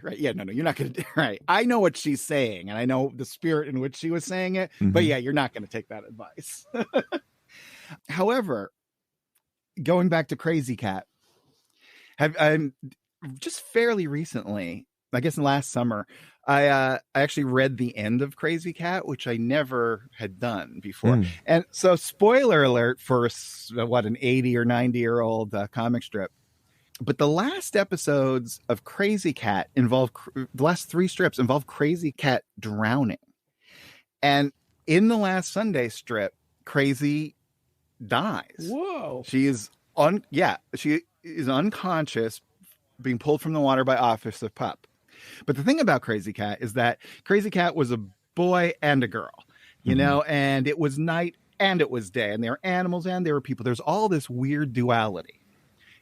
right. Yeah, no, you're not going to, right. I know what she's saying and I know the spirit in which she was saying it, but yeah, you're not going to take that advice. However, going back to Krazy Kat, I'm just fairly recently, I guess last summer, I actually read the end of Krazy Kat, which I never had done before. And so spoiler alert for an 80 or 90-year-old comic strip. But the last episodes of Krazy Kat the last 3 strips involve Krazy Kat drowning. And in the last Sunday strip, Krazy dies. Whoa. She is unconscious, being pulled from the water by Officer Pup. But the thing about Krazy Kat is that Krazy Kat was a boy and a girl, and it was night and it was day, and there were animals and there were people. There's all this weird duality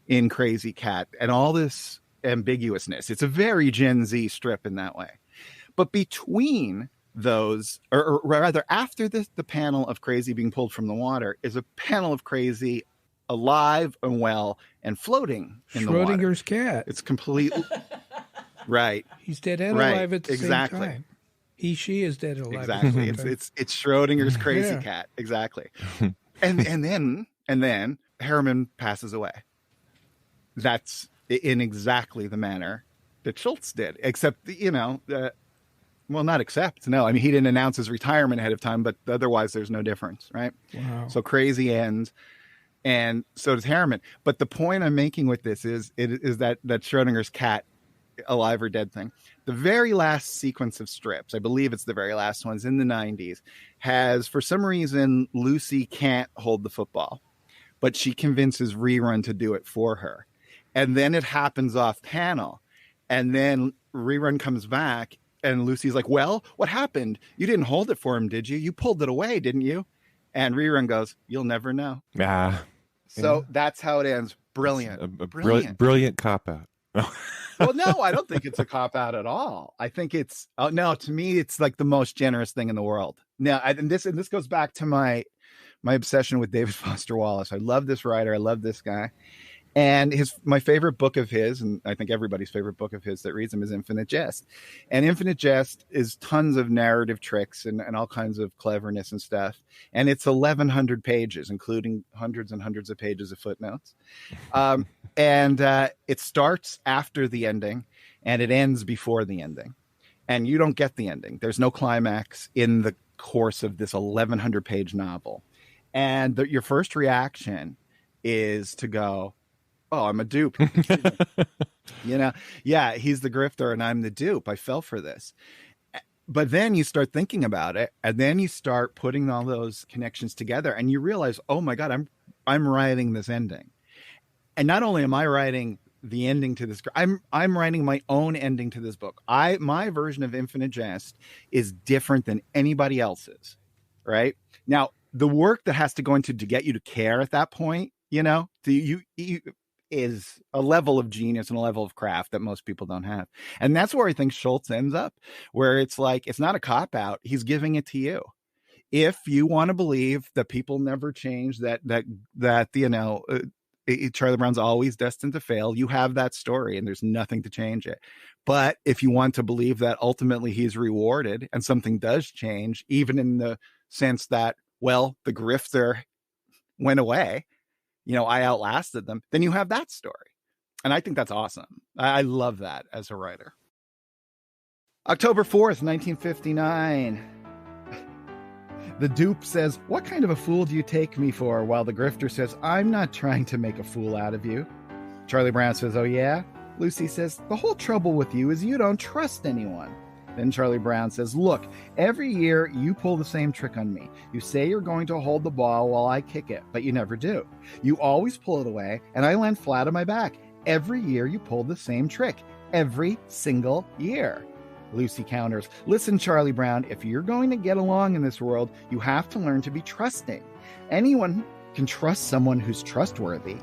in Krazy Kat and all this ambiguousness. It's a very Gen Z strip in that way. But between those, or rather after the panel of Krazy being pulled from the water is a panel of Krazy alive and well and floating in the water. Schrodinger's cat. It's completely... Right. He's dead and alive at the same time. She is dead and alive. Exactly. It's Schrodinger's Krazy Kat. Exactly. and then Harriman passes away. That's in exactly the manner that Schultz did, except not except. No, I mean, he didn't announce his retirement ahead of time, but otherwise there's no difference, right? Wow. So Krazy ends. And so does Harriman. But the point I'm making with this is that Schrodinger's cat, alive or dead thing, the very last sequence of strips, I believe it's the very last ones in the 90s, has, for some reason, Lucy can't hold the football, but she convinces Rerun to do it for her. And then it happens off panel. And then Rerun comes back and Lucy's like, well, what happened? You didn't hold it for him, did you? You pulled it away, didn't you? And Rerun goes, you'll never know. So that's how it ends. Brilliant. Brilliant cop out. Well, no, I don't think it's a cop out at all. I think it's no, to me, it's like the most generous thing in the world. Now, and this goes back to my obsession with David Foster Wallace. I love this writer. I love this guy. And my favorite book of his, and I think everybody's favorite book of his that reads him, is Infinite Jest. And Infinite Jest is tons of narrative tricks and all kinds of cleverness and stuff. And it's 1,100 pages, including hundreds and hundreds of pages of footnotes. And it starts after the ending and it ends before the ending. And you don't get the ending. There's no climax in the course of this 1,100 page novel. And your first reaction is to go, oh, I'm a dupe. Yeah, he's the grifter and I'm the dupe. I fell for this. But then you start thinking about it, and then you start putting all those connections together, and you realize, oh my God, I'm writing this ending. And not only am I writing the ending to this, I'm writing my own ending to this book. My version of Infinite Jest is different than anybody else's, right? Now, the work that has to go into to get you to care at that point, you is a level of genius and a level of craft that most people don't have. And that's where I think Schultz ends up, where it's like, it's not a cop out. He's giving it to you. If you want to believe that people never change, that Charlie Brown's always destined to fail, you have that story and there's nothing to change it. But if you want to believe that ultimately he's rewarded and something does change, even in the sense that, well, the grifter went away, I outlasted them, then you have that story. And I think that's awesome. I love that as a writer. October 4th, 1959. The dupe says, "What kind of a fool do you take me for?" While the grifter says, "I'm not trying to make a fool out of you." Charlie Brown says, "Oh yeah?" Lucy says, "The whole trouble with you is you don't trust anyone." Then Charlie Brown says, "Look, every year you pull the same trick on me. You say you're going to hold the ball while I kick it, but you never do. You always pull it away, and I land flat on my back. Every year you pull the same trick. Every single year." Lucy counters, "Listen, Charlie Brown, if you're going to get along in this world, you have to learn to be trusting. Anyone can trust someone who's trustworthy."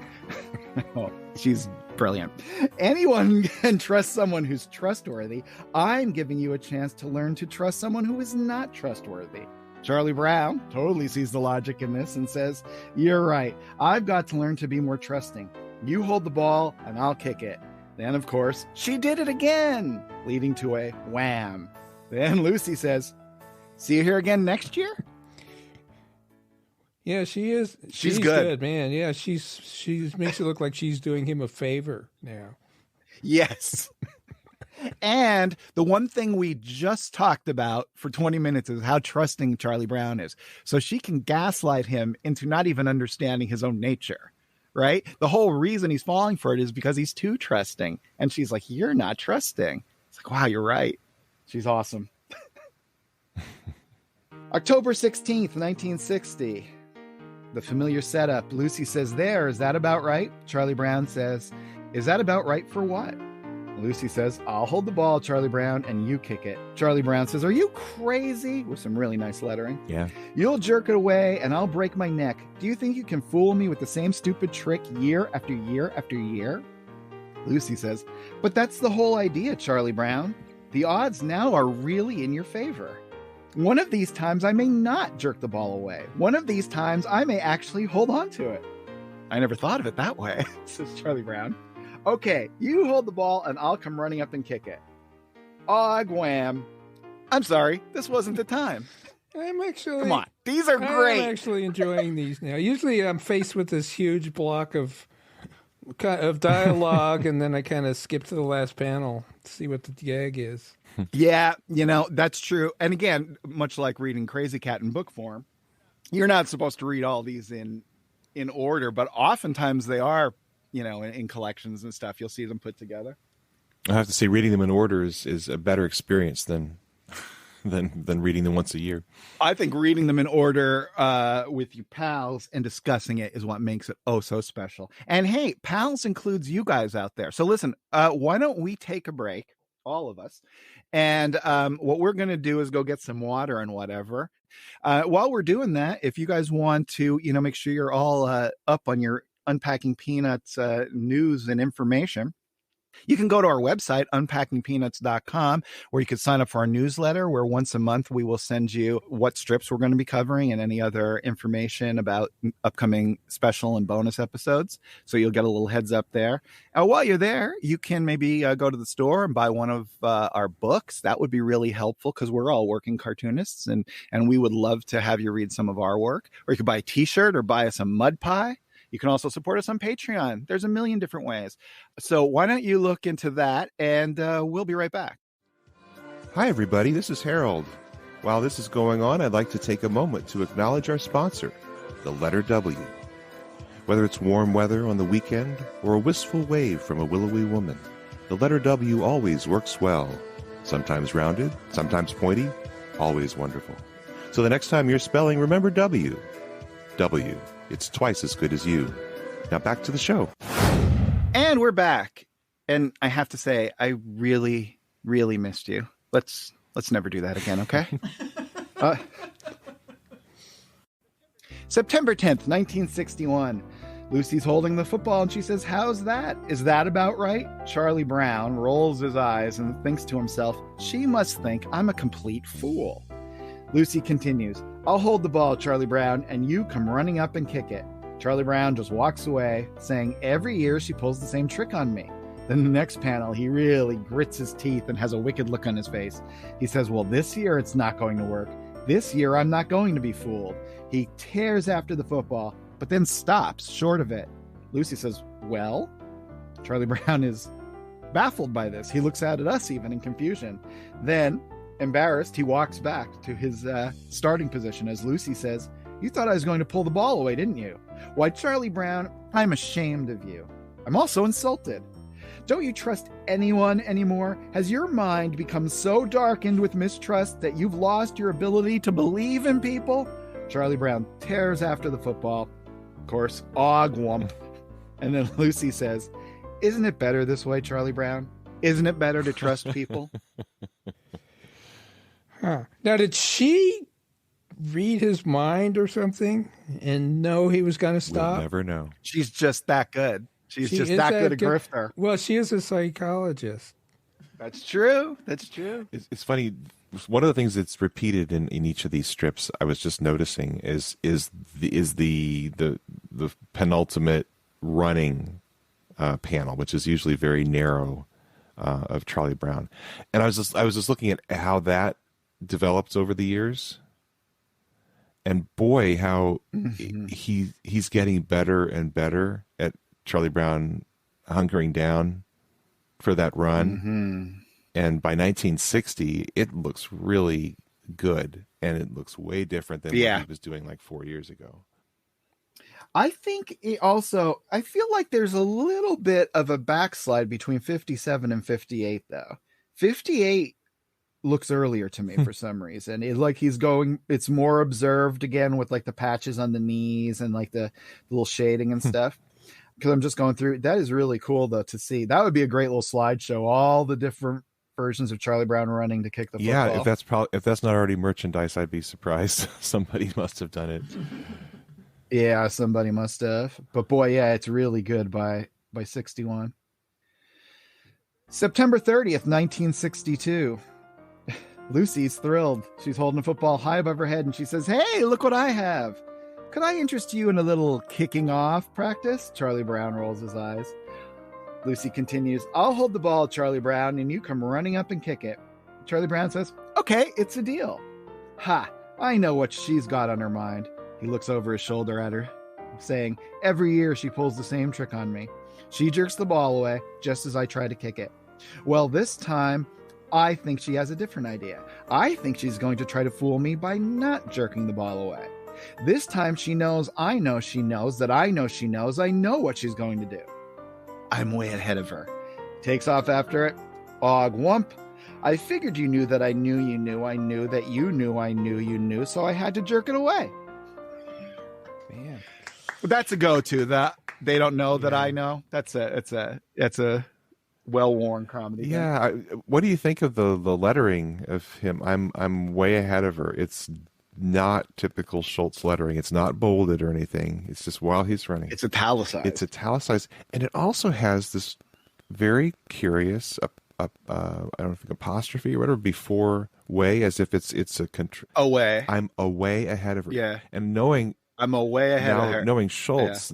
Oh, she's brilliant. "Anyone can trust someone who's trustworthy. I'm giving you a chance to learn to trust someone who is not trustworthy." Charlie Brown totally sees the logic in this and says, "You're right. I've got to learn to be more trusting. You hold the ball and I'll kick it." Then, of course, she did it again, leading to a wham. Then Lucy says, "See you here again next year?" Yeah, she is. She's good, man. Yeah, she makes it look like she's doing him a favor now. Yes. And the one thing we just talked about for 20 minutes is how trusting Charlie Brown is. So she can gaslight him into not even understanding his own nature, right? The whole reason he's falling for it is because he's too trusting. And she's like, "You're not trusting." It's like, wow, you're right. She's awesome. October 16th, 1960. The familiar setup. Lucy says, "There, is that about right?" Charlie Brown says, "Is that about right for what?" Lucy says, "I'll hold the ball, Charlie Brown, and you kick it." Charlie Brown says, "Are you crazy?" With some really nice lettering. Yeah. "You'll jerk it away and I'll break my neck. Do you think you can fool me with the same stupid trick year after year after year?" Lucy says, "But that's the whole idea, Charlie Brown. The odds now are really in your favor. One of these times I may not jerk the ball away. One of these times I may actually hold on to it." "I never thought of it that way," says Charlie Brown. "Okay, you hold the ball and I'll come running up and kick it." Og wham. "I'm sorry, this wasn't the time." Come on, these are great. I'm actually enjoying these now. Usually I'm faced with this huge block of dialogue, and then I kind of skip to the last panel to see what the gag is. Yeah, that's true. And again, much like reading Krazy Kat in book form, you're not supposed to read all these in order, but oftentimes they are, in collections and stuff. You'll see them put together. I have to say, reading them in order is a better experience than reading them once a year. I think reading them in order with your pals and discussing it is what makes it oh so special. And hey, pals includes you guys out there. So listen, why don't we take a break, all of us, and what we're going to do is go get some water and whatever. While we're doing that, if you guys want to, make sure you're all up on your Unpacking Peanuts news and information, You can go to our website, unpackingpeanuts.com, where you can sign up for our newsletter, where once a month we will send you what strips we're going to be covering and any other information about upcoming special and bonus episodes. So you'll get a little heads up there. While you're there, you can maybe go to the store and buy one of our books. That would be really helpful because we're all working cartoonists, and we would love to have you read some of our work. Or you could buy a t-shirt or buy us a mud pie. You can also support us on Patreon. There's a million different ways. So why don't you look into that, and we'll be right back. Hi, everybody. This is Harold. While this is going on, I'd like to take a moment to acknowledge our sponsor, the letter W. Whether it's warm weather on the weekend or a wistful wave from a willowy woman, the letter W always works well. Sometimes rounded, sometimes pointy, always wonderful. So the next time you're spelling, remember W. W. It's twice as good as you. Now back to the show. And we're back. And I have to say, I really, really missed you. Let's never do that again, okay? September 10th, 1961. Lucy's holding the football and she says, "How's that? Is that about right?" Charlie Brown rolls his eyes and thinks to himself, "She must think I'm a complete fool." Lucy continues, "I'll hold the ball, Charlie Brown, and you come running up and kick it." Charlie Brown just walks away, saying every year she pulls the same trick on me. Then the next panel, he really grits his teeth and has a wicked look on his face. He says, "Well, this year it's not going to work. This year I'm not going to be fooled." He tears after the football, but then stops short of it. Lucy says, "Well?" Charlie Brown is baffled by this. He looks out at us even in confusion. Then, embarrassed, he walks back to his starting position as Lucy says, "You thought I was going to pull the ball away, didn't you? Why, Charlie Brown, I'm ashamed of you. I'm also insulted. Don't you trust anyone anymore? Has your mind become so darkened with mistrust that you've lost your ability to believe in people?" Charlie Brown tears after the football. Of course, wump. And then Lucy says, "Isn't it better this way, Charlie Brown? Isn't it better to trust people?" Huh. Now, did she read his mind or something and know he was going to stop? We'll never know. She's just that good. She's just that good a grifter. Well, she is a psychologist. That's true. That's true. It's funny. One of the things that's repeated in each of these strips, I was just noticing, is the penultimate running panel, which is usually very narrow, of Charlie Brown. And I was just looking at how that develops over the years, and boy, how he's getting better and better at Charlie Brown hunkering down for that run. Mm-hmm. And by 1960, it looks really good, and it looks way different than what he was doing like 4 years ago. I think I feel like there's a little bit of a backslide between 57 and 58, though. 58 looks earlier to me for some reason. It's more observed again with like the patches on the knees and like the little shading and stuff. Because I'm just going through. That is really cool, though, to see. That would be a great little slideshow. All the different versions of Charlie Brown running to kick the football. Yeah, if that's not already merchandise, I'd be surprised. Somebody must have done it. Yeah, somebody must have. But boy, yeah, it's really good by 61. September 30th, 1962. Lucy's thrilled. She's holding a football high above her head and she says, "Hey, look what I have. Could I interest you in a little kicking off practice?" Charlie Brown rolls his eyes. Lucy continues, "I'll hold the ball, Charlie Brown, and you come running up and kick it." Charlie Brown says, "Okay, it's a deal." Ha, I know what she's got on her mind. He looks over his shoulder at her, saying, "Every year she pulls the same trick on me. She jerks the ball away just as I try to kick it. Well, this time, I think she has a different idea. I think she's going to try to fool me by not jerking the ball away. This time she knows I know she knows that I know she knows I know what she's going to do. I'm way ahead of her." Takes off after it. Wump. I figured you knew that I knew you knew I knew that you knew I knew you knew, so I had to jerk it away. Man. Well, that's a go-to. That they don't know that I know. That's a well-worn comedy. Yeah. What do you think of the lettering of him? I'm way ahead of her. It's not typical Schultz lettering. It's not bolded or anything. It's just while he's running. It's italicized. And it also has very curious. I don't think apostrophe or whatever before way, as if it's a away. I'm away ahead of her. Yeah. And knowing I'm away ahead of her. Knowing Schultz,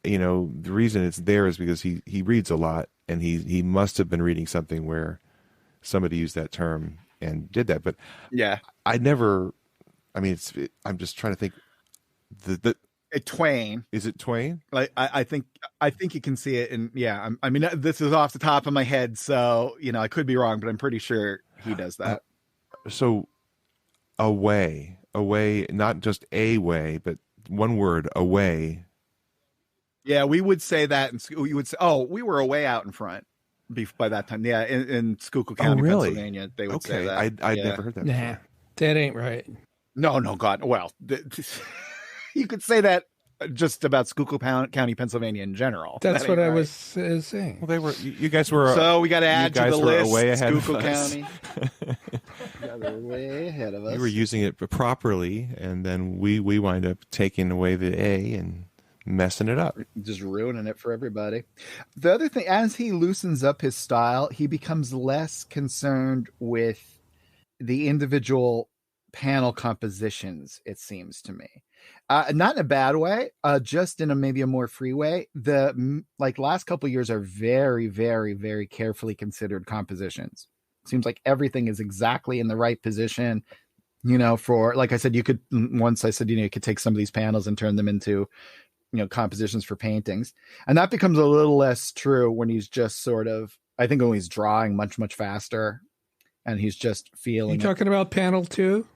the reason it's there is because he reads a lot, and he must have been reading something where somebody used that term and did that. But yeah, I never. I mean, I'm just trying to think. Twain. Is it Twain? Like I think you can see it, and I mean, this is off the top of my head, so I could be wrong, but I'm pretty sure he does that. So, away, not just a way, but one word, away. Yeah, we would say that, and we would say, "Oh, we were away out in front." By that time, yeah, in Schuylkill County, really? Pennsylvania, they would say that. I'd never heard that. Nah, that ain't right. No, God. Well, you could say that just about Schuylkill County, Pennsilvania in general. That's what I was saying. Well, you guys were. So we got to add to the list. Way ahead Schuylkill of us. County. They're way ahead of us. You were using it properly, and then we wind up taking away the A and messing it up, just ruining it for everybody. The other thing, as he loosens up his style, he becomes less concerned with the individual panel compositions, it seems to me. Not in a bad way, just in maybe a more free way. The last couple of years are very, very, very carefully considered compositions. Seems like everything is exactly in the right position. For, like I said, you could take some of these panels and turn them into compositions for paintings, and that becomes a little less true when he's just sort of, I think, when he's drawing much, much faster, and he's just feeling. You talking about panel 2?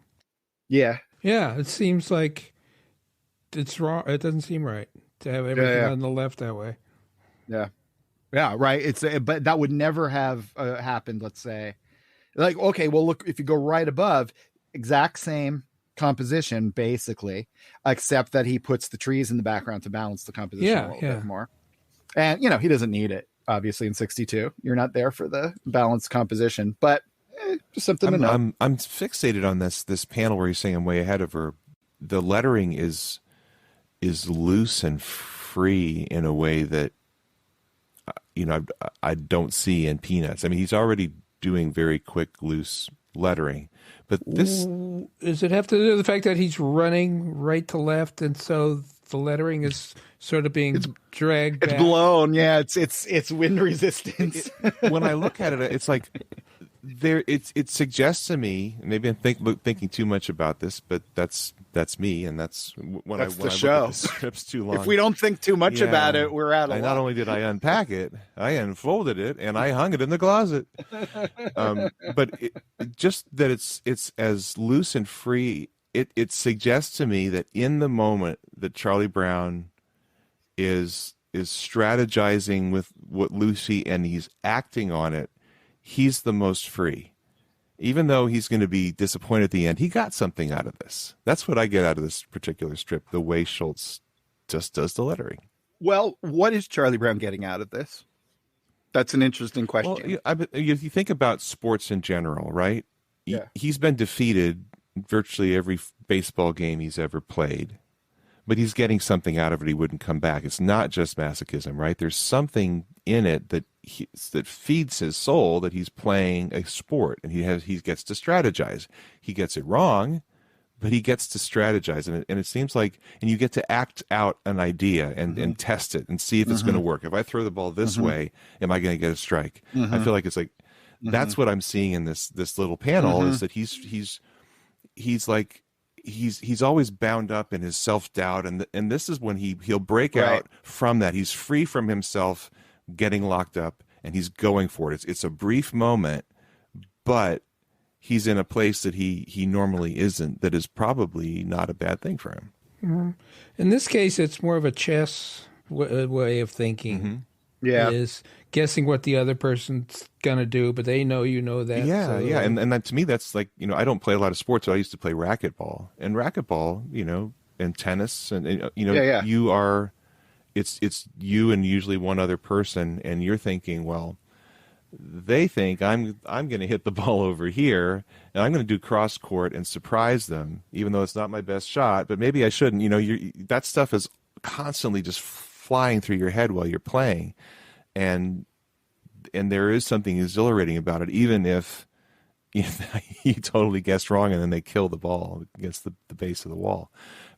Yeah. It seems like it's wrong. It doesn't seem right to have everything on the left that way. Yeah, right. But that would never have happened. Let's say, okay, well, look, if you go right above, exact same composition basically, except that he puts the trees in the background to balance the composition a little bit more. And he doesn't need it, obviously. In 62 you're not there for the balanced composition, but just something to know. I'm fixated on this panel where he's saying I'm way ahead of her. The lettering is loose and free in a way that I don't see in Peanuts. I mean, he's already doing very quick, loose lettering. But this, does it have to do with the fact that he's running right to left, and so the lettering is sort of being dragged back? It's blown. Yeah, it's wind resistance. When I look at it, it's like it suggests to me. Maybe I'm thinking too much about this, but that's me, and that's when I show. Look at the scripts too long. If we don't think too much about it, we're out of luck. Not only did I unpack it, I unfolded it and I hung it in the closet. But just that it's as loose and free. It suggests to me that in the moment that Charlie Brown is strategizing with what Lucy, and he's acting on it, he's the most free. Even though he's going to be disappointed at the end, he got something out of this. That's what I get out of this particular strip, the way Schultz just does the lettering. Well, what is Charlie Brown getting out of this? That's an interesting question. Well, you think about sports in general, right? Yeah. He's been defeated virtually every baseball game he's ever played, but he's getting something out of it. He wouldn't come back. It's not just masochism, right? There's something in it that feeds his soul, that he's playing a sport, and he gets to strategize. He gets it wrong, but he gets to strategize, and it seems like, and you get to act out an idea and test it and see if it's going to work. If I throw the ball this way, am I going to get a strike? I feel like it's like that's what I'm seeing in this little panel, is that he's always bound up in his self-doubt, and this is when he'll break out from that. He's free from himself getting locked up, and he's going for it. It's a brief moment, but he's in a place that he normally isn't, that is probably not a bad thing for him. Mm-hmm. In this case, it's more of a chess way of thinking. Yeah. It is guessing what the other person's going to do, but they know you know that. Yeah, so. yeah. And that, to me, that's like, I don't play a lot of sports, but I used to play racquetball. And racquetball, and tennis, and, you are, it's you and usually one other person, and you're thinking, well, they think I'm going to hit the ball over here, and I'm going to do cross court and surprise them, even though it's not my best shot, but maybe I shouldn't. That stuff is constantly just flying through your head while you're playing. And there is something exhilarating about it, even if you totally guessed wrong and then they kill the ball against the base of the wall.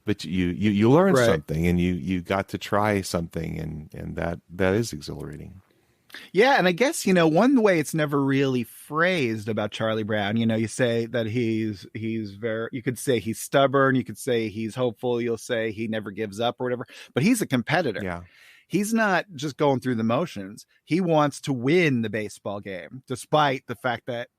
But you learned something, and you got to try something, and that is exhilarating. Yeah, and I guess, one way it's never really phrased about Charlie Brown, you say that he's very, you could say he's stubborn, you could say he's hopeful, you'll say he never gives up or whatever, but he's a competitor. Yeah. He's not just going through the motions. He wants to win the baseball game, despite the fact that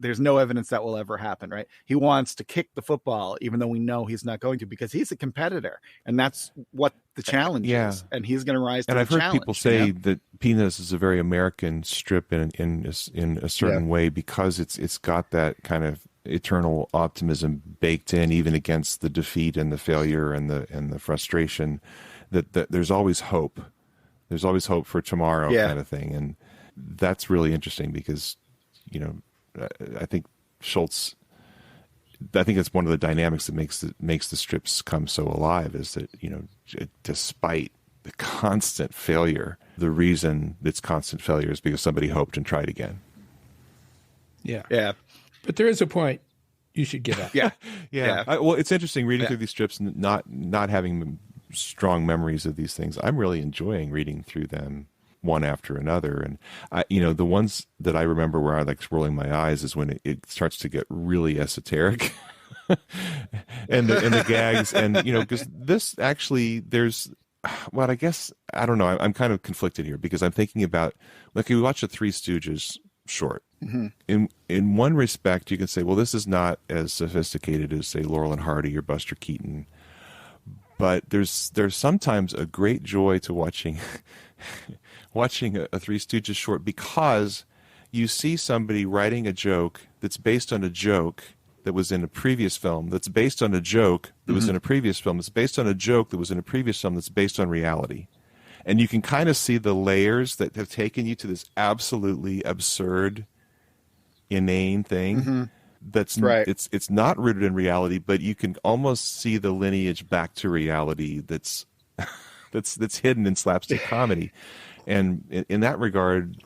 there's no evidence that will ever happen, right? He wants to kick the football, even though we know he's not going to, because he's a competitor, and that's what the challenge is. And he's going to rise to the challenge. And I've heard people say that Peanuts is a very American strip in a certain way, because it's got that kind of eternal optimism baked in, even against the defeat and the failure and the frustration. That there's always hope. There's always hope for tomorrow, kind of thing, and that's really interesting because, I think Schultz. I think it's one of the dynamics that makes the strips come so alive, is that despite the constant failure, the reason it's constant failure is because somebody hoped and tried again. Yeah. But there is a point you should get up. Yeah. Well, it's interesting reading through these strips and not having strong memories of these things. I'm really enjoying reading through them one after another, and the ones that I remember where I like rolling my eyes is when it starts to get really esoteric, and the gags, and because this actually I guess I don't know. I'm kind of conflicted here because I'm thinking about, like, we watched a Three Stooges short. Mm-hmm. In one respect, you can say, well, this is not as sophisticated as, say, Laurel and Hardy or Buster Keaton, but there's sometimes a great joy to watching a Three Stooges short, because you see somebody writing a joke that's based on a joke that was in a previous film, that's based on a joke that was in a previous film, that's based on a joke that was in a previous film, that's based on reality. And you can kind of see the layers that have taken you to this absolutely absurd, inane thing. That's right. It's not rooted in reality, but you can almost see the lineage back to reality that's hidden in slapstick comedy. And in that regard,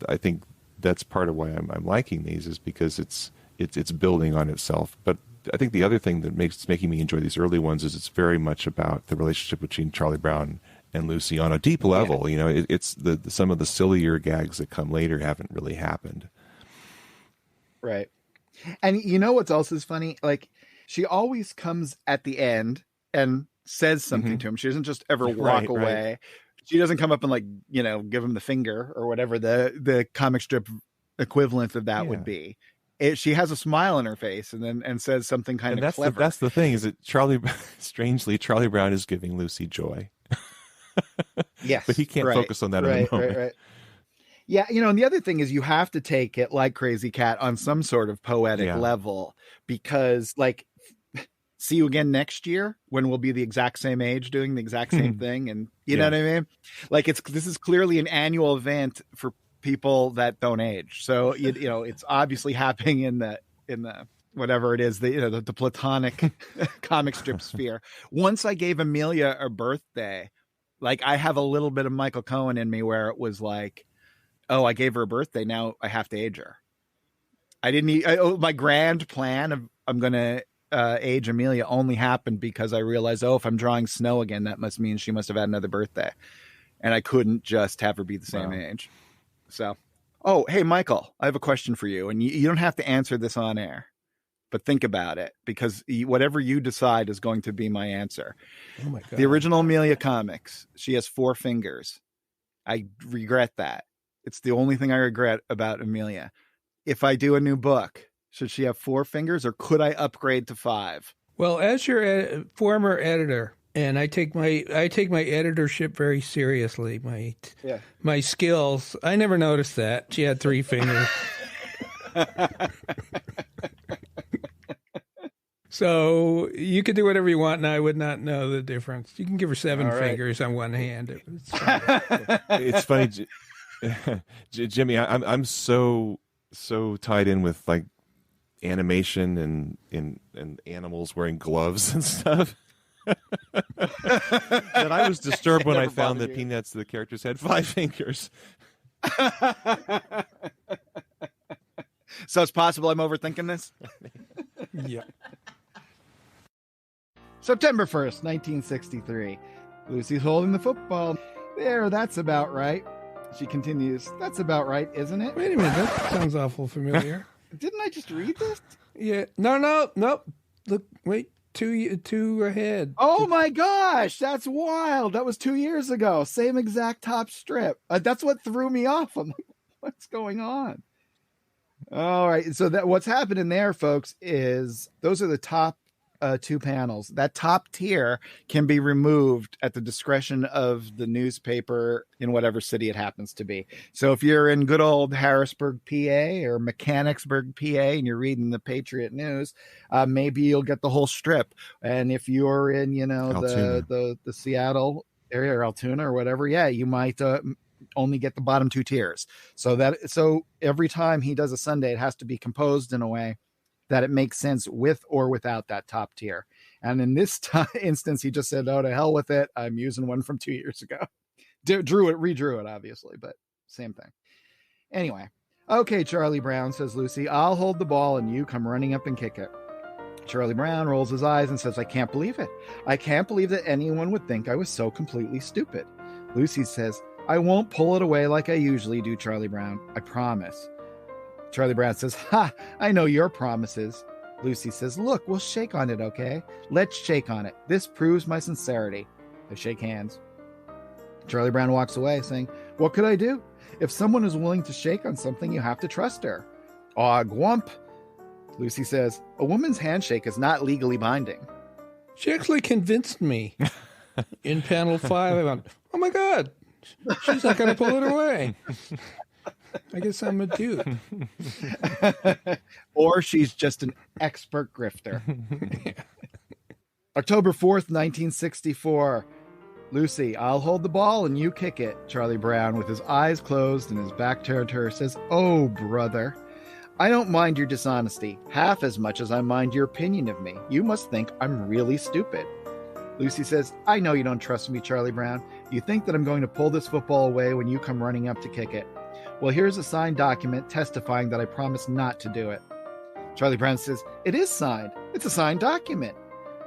I think that's part of why I'm liking these, is because it's building on itself. But I think the other thing that making me enjoy these early ones is it's very much about the relationship between Charlie Brown and Lucy on a deep level. It's some of the sillier gags that come later haven't really happened. Right. And what's also funny? Like, she always comes at the end and says something to him. She doesn't just ever walk away. Right. She doesn't come up and give him the finger or whatever the comic strip equivalent of that would be. She has a smile on her face and says something kind of clever. That's the thing, is that strangely, Charlie Brown is giving Lucy joy. Yes. But he can't focus on that in the moment. Right. Yeah, and the other thing is you have to take it, like Krazy Kat, on some sort of poetic level, because, like, see you again next year when we'll be the exact same age doing the exact same thing, and you know what I mean? Like, this is clearly an annual event for people that don't age. So it's obviously happening in the whatever it is, the platonic comic strip sphere. Once I gave Amelia a birthday, like, I have a little bit of Michael Cohen in me where it was like, oh, I gave her a birthday, now I have to age her. I didn't my grand plan of I'm going to age Amelia only happened because I realized, if I'm drawing snow again, that must mean she must have had another birthday. And I couldn't just have her be the same age. So, hey, Michael, I have a question for you. And you don't have to answer this on air, but think about it, because whatever you decide is going to be my answer. Oh my God. The original Amelia comics, she has 4 fingers. I regret that. It's the only thing I regret about Amelia. If I do a new book, should she have 4 fingers, or could I upgrade to 5? Well, as your former editor, and I take my editorship very seriously, my skills, I never noticed that she had 3 fingers. So you could do whatever you want, and I would not know the difference. You can give her 7 fingers on one hand. It's funny, Jimmy. I'm so tied in with, like, animation and animals wearing gloves and stuff that I was disturbed when I found that Peanuts, the characters, had 5 fingers. So it's possible I'm overthinking this? Yeah. September 1st, 1963. Lucy's holding the football. There, that's about right. She continues, that's about right, isn't it? Wait a minute, that sounds awful familiar. Didn't I just read this? Yeah. No. Look, wait, two ahead. Oh my gosh, that's wild. That was 2 years ago. Same exact top strip. That's what threw me off. I'm like, what's going on? All right. So that what's happening there, folks, is those are the top two panels. That top tier can be removed at the discretion of the newspaper in whatever city it happens to be. So if you're in good old Harrisburg, PA or Mechanicsburg, PA, and you're reading the Patriot News, maybe you'll get the whole strip. And if you're in, the Seattle area or Altoona or whatever, yeah, you might only get the bottom two tiers. So every time he does a Sunday, it has to be composed in a way that it makes sense with or without that top tier. And in this instance, he just said, oh, to hell with it. I'm using one from 2 years ago. Redrew it, obviously, but same thing. Anyway. Okay, Charlie Brown, says Lucy, I'll hold the ball and you come running up and kick it. Charlie Brown rolls his eyes and says, I can't believe it. I can't believe that anyone would think I was so completely stupid. Lucy says, I won't pull it away like I usually do, Charlie Brown. I promise. Charlie Brown says, ha, I know your promises. Lucy says, look, we'll shake on it, okay? Let's shake on it. This proves my sincerity. They shake hands. Charlie Brown walks away saying, what could I do? If someone is willing to shake on something, you have to trust her. Aw, gwump. Lucy says, a woman's handshake is not legally binding. She actually convinced me. In panel 5, I went, oh my God, she's not going to pull it away. I guess I'm a dupe. Or she's just an expert grifter. October 4th, 1964. Lucy, I'll hold the ball and you kick it. Charlie Brown, with his eyes closed and his back turned to her, says, oh, brother, I don't mind your dishonesty half as much as I mind your opinion of me. You must think I'm really stupid. Lucy says, I know you don't trust me, Charlie Brown. You think that I'm going to pull this football away when you come running up to kick it. Well, here's a signed document testifying that I promised not to do it. Charlie Brown says, it is signed. It's a signed document.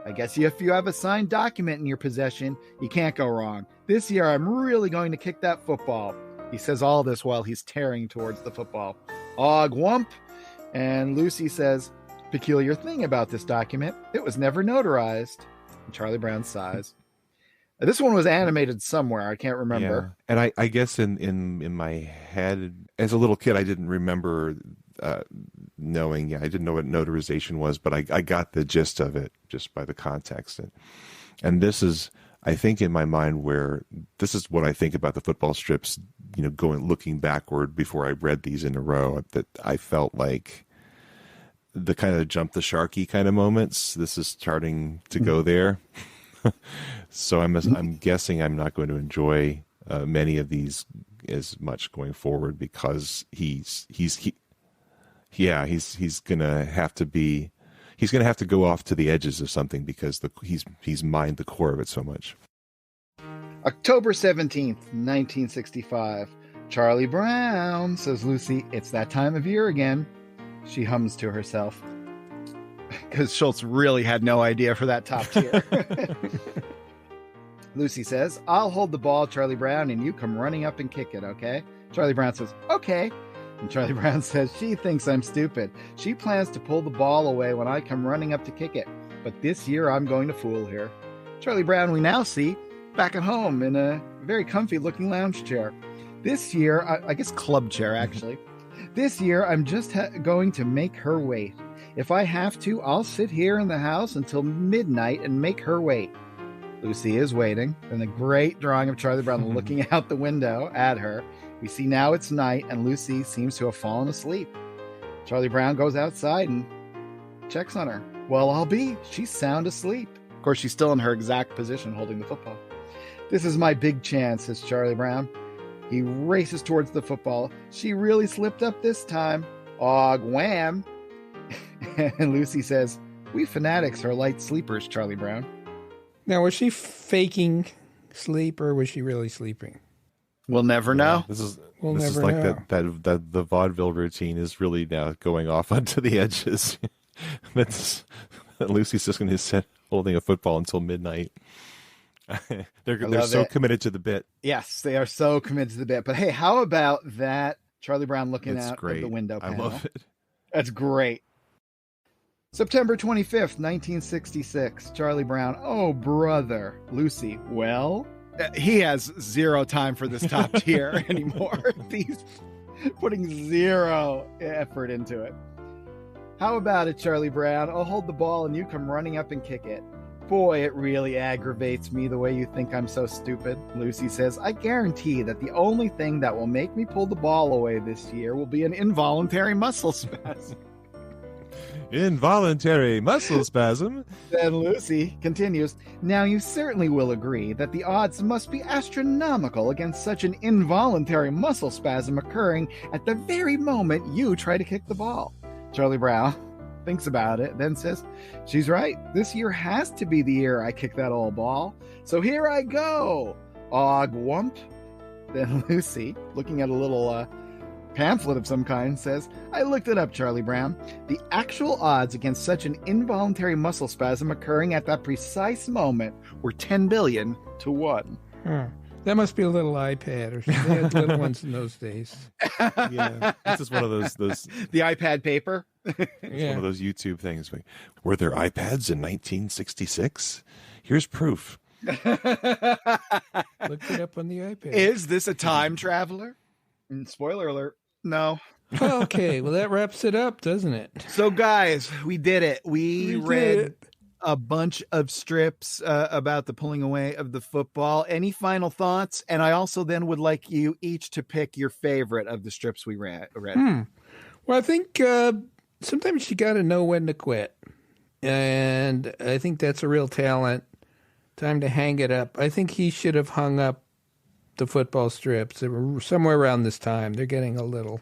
I guess if you have a signed document in your possession, you can't go wrong. This year, I'm really going to kick that football. He says all this while he's tearing towards the football. Og wump. And Lucy says, peculiar thing about this document, it was never notarized. And Charlie Brown sighs. This one was animated somewhere. I can't remember. Yeah. And I guess in my head, as a little kid, I didn't remember knowing. Yeah, I didn't know what notarization was, but I got the gist of it just by the context. And this is, I think, in my mind, where this is what I think about the football strips. Looking backward before I read these in a row, that I felt like the kind of jump the sharky kind of moments. This is starting to go there. So I'm guessing I'm not going to enjoy many of these as much going forward, because he's gonna have to go off to the edges of something, because he's mined the core of it so much. October 17th, 1965. Charlie Brown, says Lucy, it's that time of year again. She hums to herself, because Schultz really had no idea for that top tier. Lucy says, I'll hold the ball, Charlie Brown, and you come running up and kick it, okay? Charlie Brown says, okay. And Charlie Brown says, she thinks I'm stupid. She plans to pull the ball away when I come running up to kick it. But this year, I'm going to fool her. Charlie Brown, we now see, back at home in a very comfy-looking lounge chair. This year, I guess club chair, actually. This year, I'm just going to make her wait. If I have to, I'll sit here in the house until midnight and make her wait. Lucy is waiting, and the great drawing of Charlie Brown looking out the window at her. We see now it's night, and Lucy seems to have fallen asleep. Charlie Brown goes outside and checks on her. Well, I'll be. She's sound asleep. Of course, she's still in her exact position holding the football. This is my big chance, says Charlie Brown. He races towards the football. She really slipped up this time. Og wham! And Lucy says, we fanatics are light sleepers, Charlie Brown. Now, was she faking sleep, or was she really sleeping? We'll never know. This is We'll this is never like know. that the vaudeville routine is really now going off onto the edges. That's Lucy's just going to sit holding a football until midnight. they're so committed to the bit. Yes, they are so committed to the bit. But hey, how about that Charlie Brown looking out of the window panel? I love it. That's great. September 25th, 1966. Charlie Brown. Oh, brother. Lucy. Well, he has zero time for this top tier anymore. He's putting zero effort into it. How about it, Charlie Brown? I'll hold the ball and you come running up and kick it. Boy, it really aggravates me the way you think I'm so stupid. Lucy says, I guarantee that the only thing that will make me pull the ball away this year will be an involuntary muscle spasm. Involuntary muscle spasm. Then Lucy continues, now you certainly will agree that the odds must be astronomical against such an involuntary muscle spasm occurring at the very moment you try to kick the ball. Charlie Brown thinks about it, then says, she's right. This year has to be the year I kick that old ball. So here I go. Og wump. Then Lucy, looking at a little pamphlet of some kind, says, I looked it up, Charlie Brown. The actual odds against such an involuntary muscle spasm occurring at that precise moment were 10 billion to 1. That must be a little iPad or something. They had little ones in those days. Yeah, this is one of those the iPad paper. Yeah. one of those YouTube things. Were there iPads in 1966? Here's proof. Look it up on the iPad. Is this a time traveler? Spoiler alert. No. Okay, well, that wraps it up, doesn't it? So, guys, we did it. We read a bunch of strips about the pulling away of the football. Any final thoughts? And I also then would like you each to pick your favorite of the strips we read. Well, I think sometimes you got to know when to quit. And I think that's a real talent. Time to hang it up. I think he should have hung up the football strips. They were somewhere around this time. They're getting a little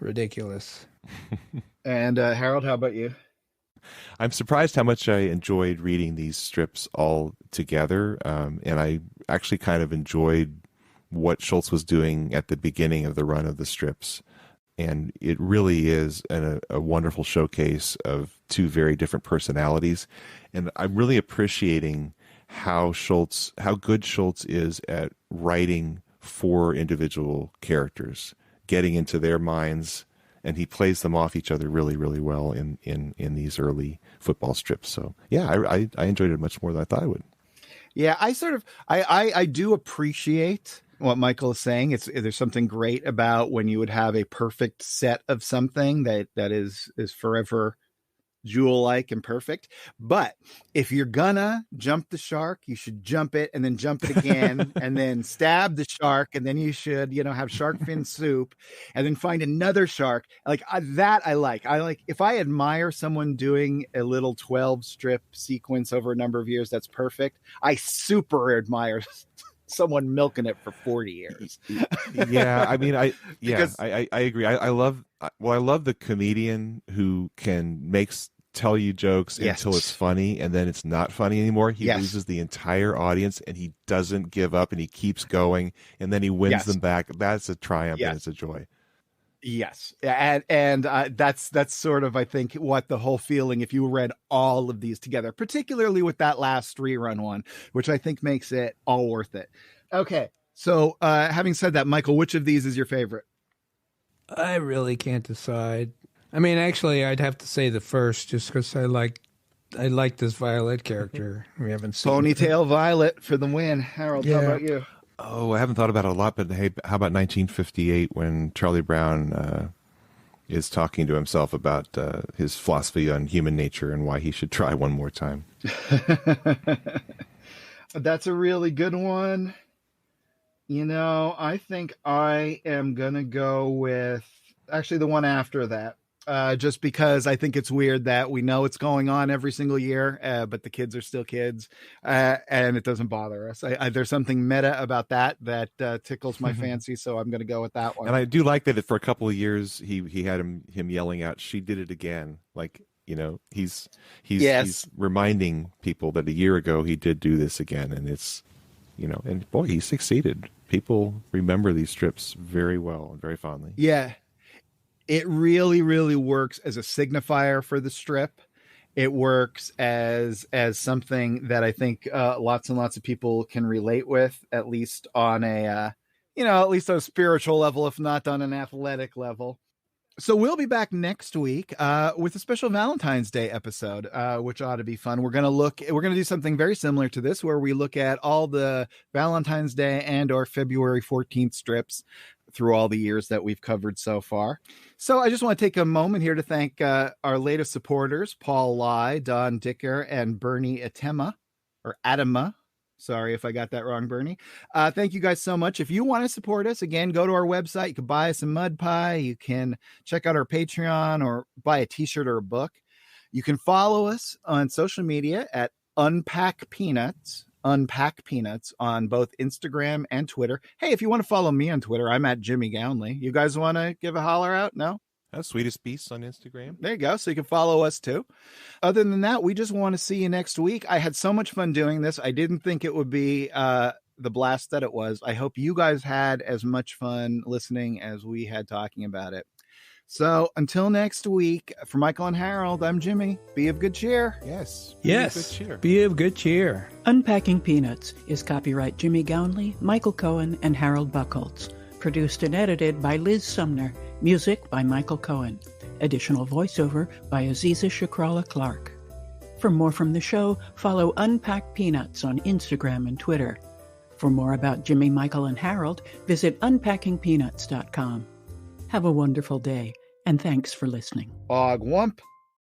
ridiculous. And Harold, how about you? I'm surprised how much I enjoyed reading these strips all together. And I actually kind of enjoyed what Schultz was doing at the beginning of the run of the strips. And it really is a wonderful showcase of two very different personalities. And I'm really appreciating how good Schultz is at writing for individual characters, getting into their minds, and he plays them off each other really, really well in these early football strips. So yeah, I enjoyed it much more than I thought I would. Yeah, I do appreciate what Michael is saying. There's something great about when you would have a perfect set of something that is forever jewel-like and perfect. But if you're gonna jump the shark, you should jump it and then jump it again and then stab the shark, and then you should, have shark fin soup and then find another shark. Like that I like if I admire someone doing a little 12 strip sequence over a number of years, that's perfect. I super admire someone milking it for 40 years. Yeah, I mean, I agree. I love the comedian who can tell you jokes until it's funny, and then it's not funny anymore. He loses the entire audience, and he doesn't give up, and he keeps going, and then he wins them back. That's a triumph, and it's a joy. Yes, and that's sort of, I think, what the whole feeling, if you read all of these together, particularly with that last rerun one, which I think makes it all worth it. Okay, so having said that, Michael, which of these is your favorite? I really can't decide. I mean, actually, I'd have to say the first, just because I like this Violet character. We haven't seen Ponytail Violet for the win. Harold, how about you? Oh, I haven't thought about it a lot, but hey, how about 1958 when Charlie Brown is talking to himself about his philosophy on human nature and why he should try one more time? That's a really good one. I think I am going to go with actually the one after that. Just because I think it's weird that we know it's going on every single year, but the kids are still kids, and it doesn't bother us. There's something meta about that tickles my fancy, so I'm going to go with that one. And I do like that for a couple of years he had him yelling out, "She did it again!" Like, he's reminding people that a year ago he did do this again, and it's and boy, he succeeded. People remember these strips very well and very fondly. Yeah, it really, really works as a signifier for the strip. It works as something that I think lots and lots of people can relate with, at least on a spiritual level, if not on an athletic level. So we'll be back next week with a special Valentine's Day episode, which ought to be fun. We're going to do something very similar to this, where we look at all the Valentine's Day and or February 14th strips through all the years that we've covered so far. So I just want to take a moment here to thank our latest supporters, Paul Lai, Don Dicker, and Bernie Adama. Sorry if I got that wrong, Bernie. Thank you guys so much. If you want to support us, again, go to our website. You can buy us a mud pie. You can check out our Patreon or buy a t-shirt or a book. You can follow us on social media at Unpack Peanuts on both Instagram and Twitter. Hey, if you want to follow me on Twitter, I'm at Jimmy Gownley. You guys want to give a holler out? No? Sweetest Beast on Instagram. There you go. So you can follow us too. Other than that, we just want to see you next week. I had so much fun doing this. I didn't think it would be the blast that it was. I hope you guys had as much fun listening as we had talking about it. So until next week, for Michael and Harold, I'm Jimmy. Be of good cheer. Yes. Be of good cheer. Unpacking Peanuts is copyright Jimmy Gownley, Michael Cohen, and Harold Buchholz. Produced and edited by Liz Sumner. Music by Michael Cohen. Additional voiceover by Aziza Shakrala Clark. For more from the show, follow Unpack Peanuts on Instagram and Twitter. For more about Jimmy, Michael, and Harold, visit unpackingpeanuts.com. Have a wonderful day, and thanks for listening. Ogwump.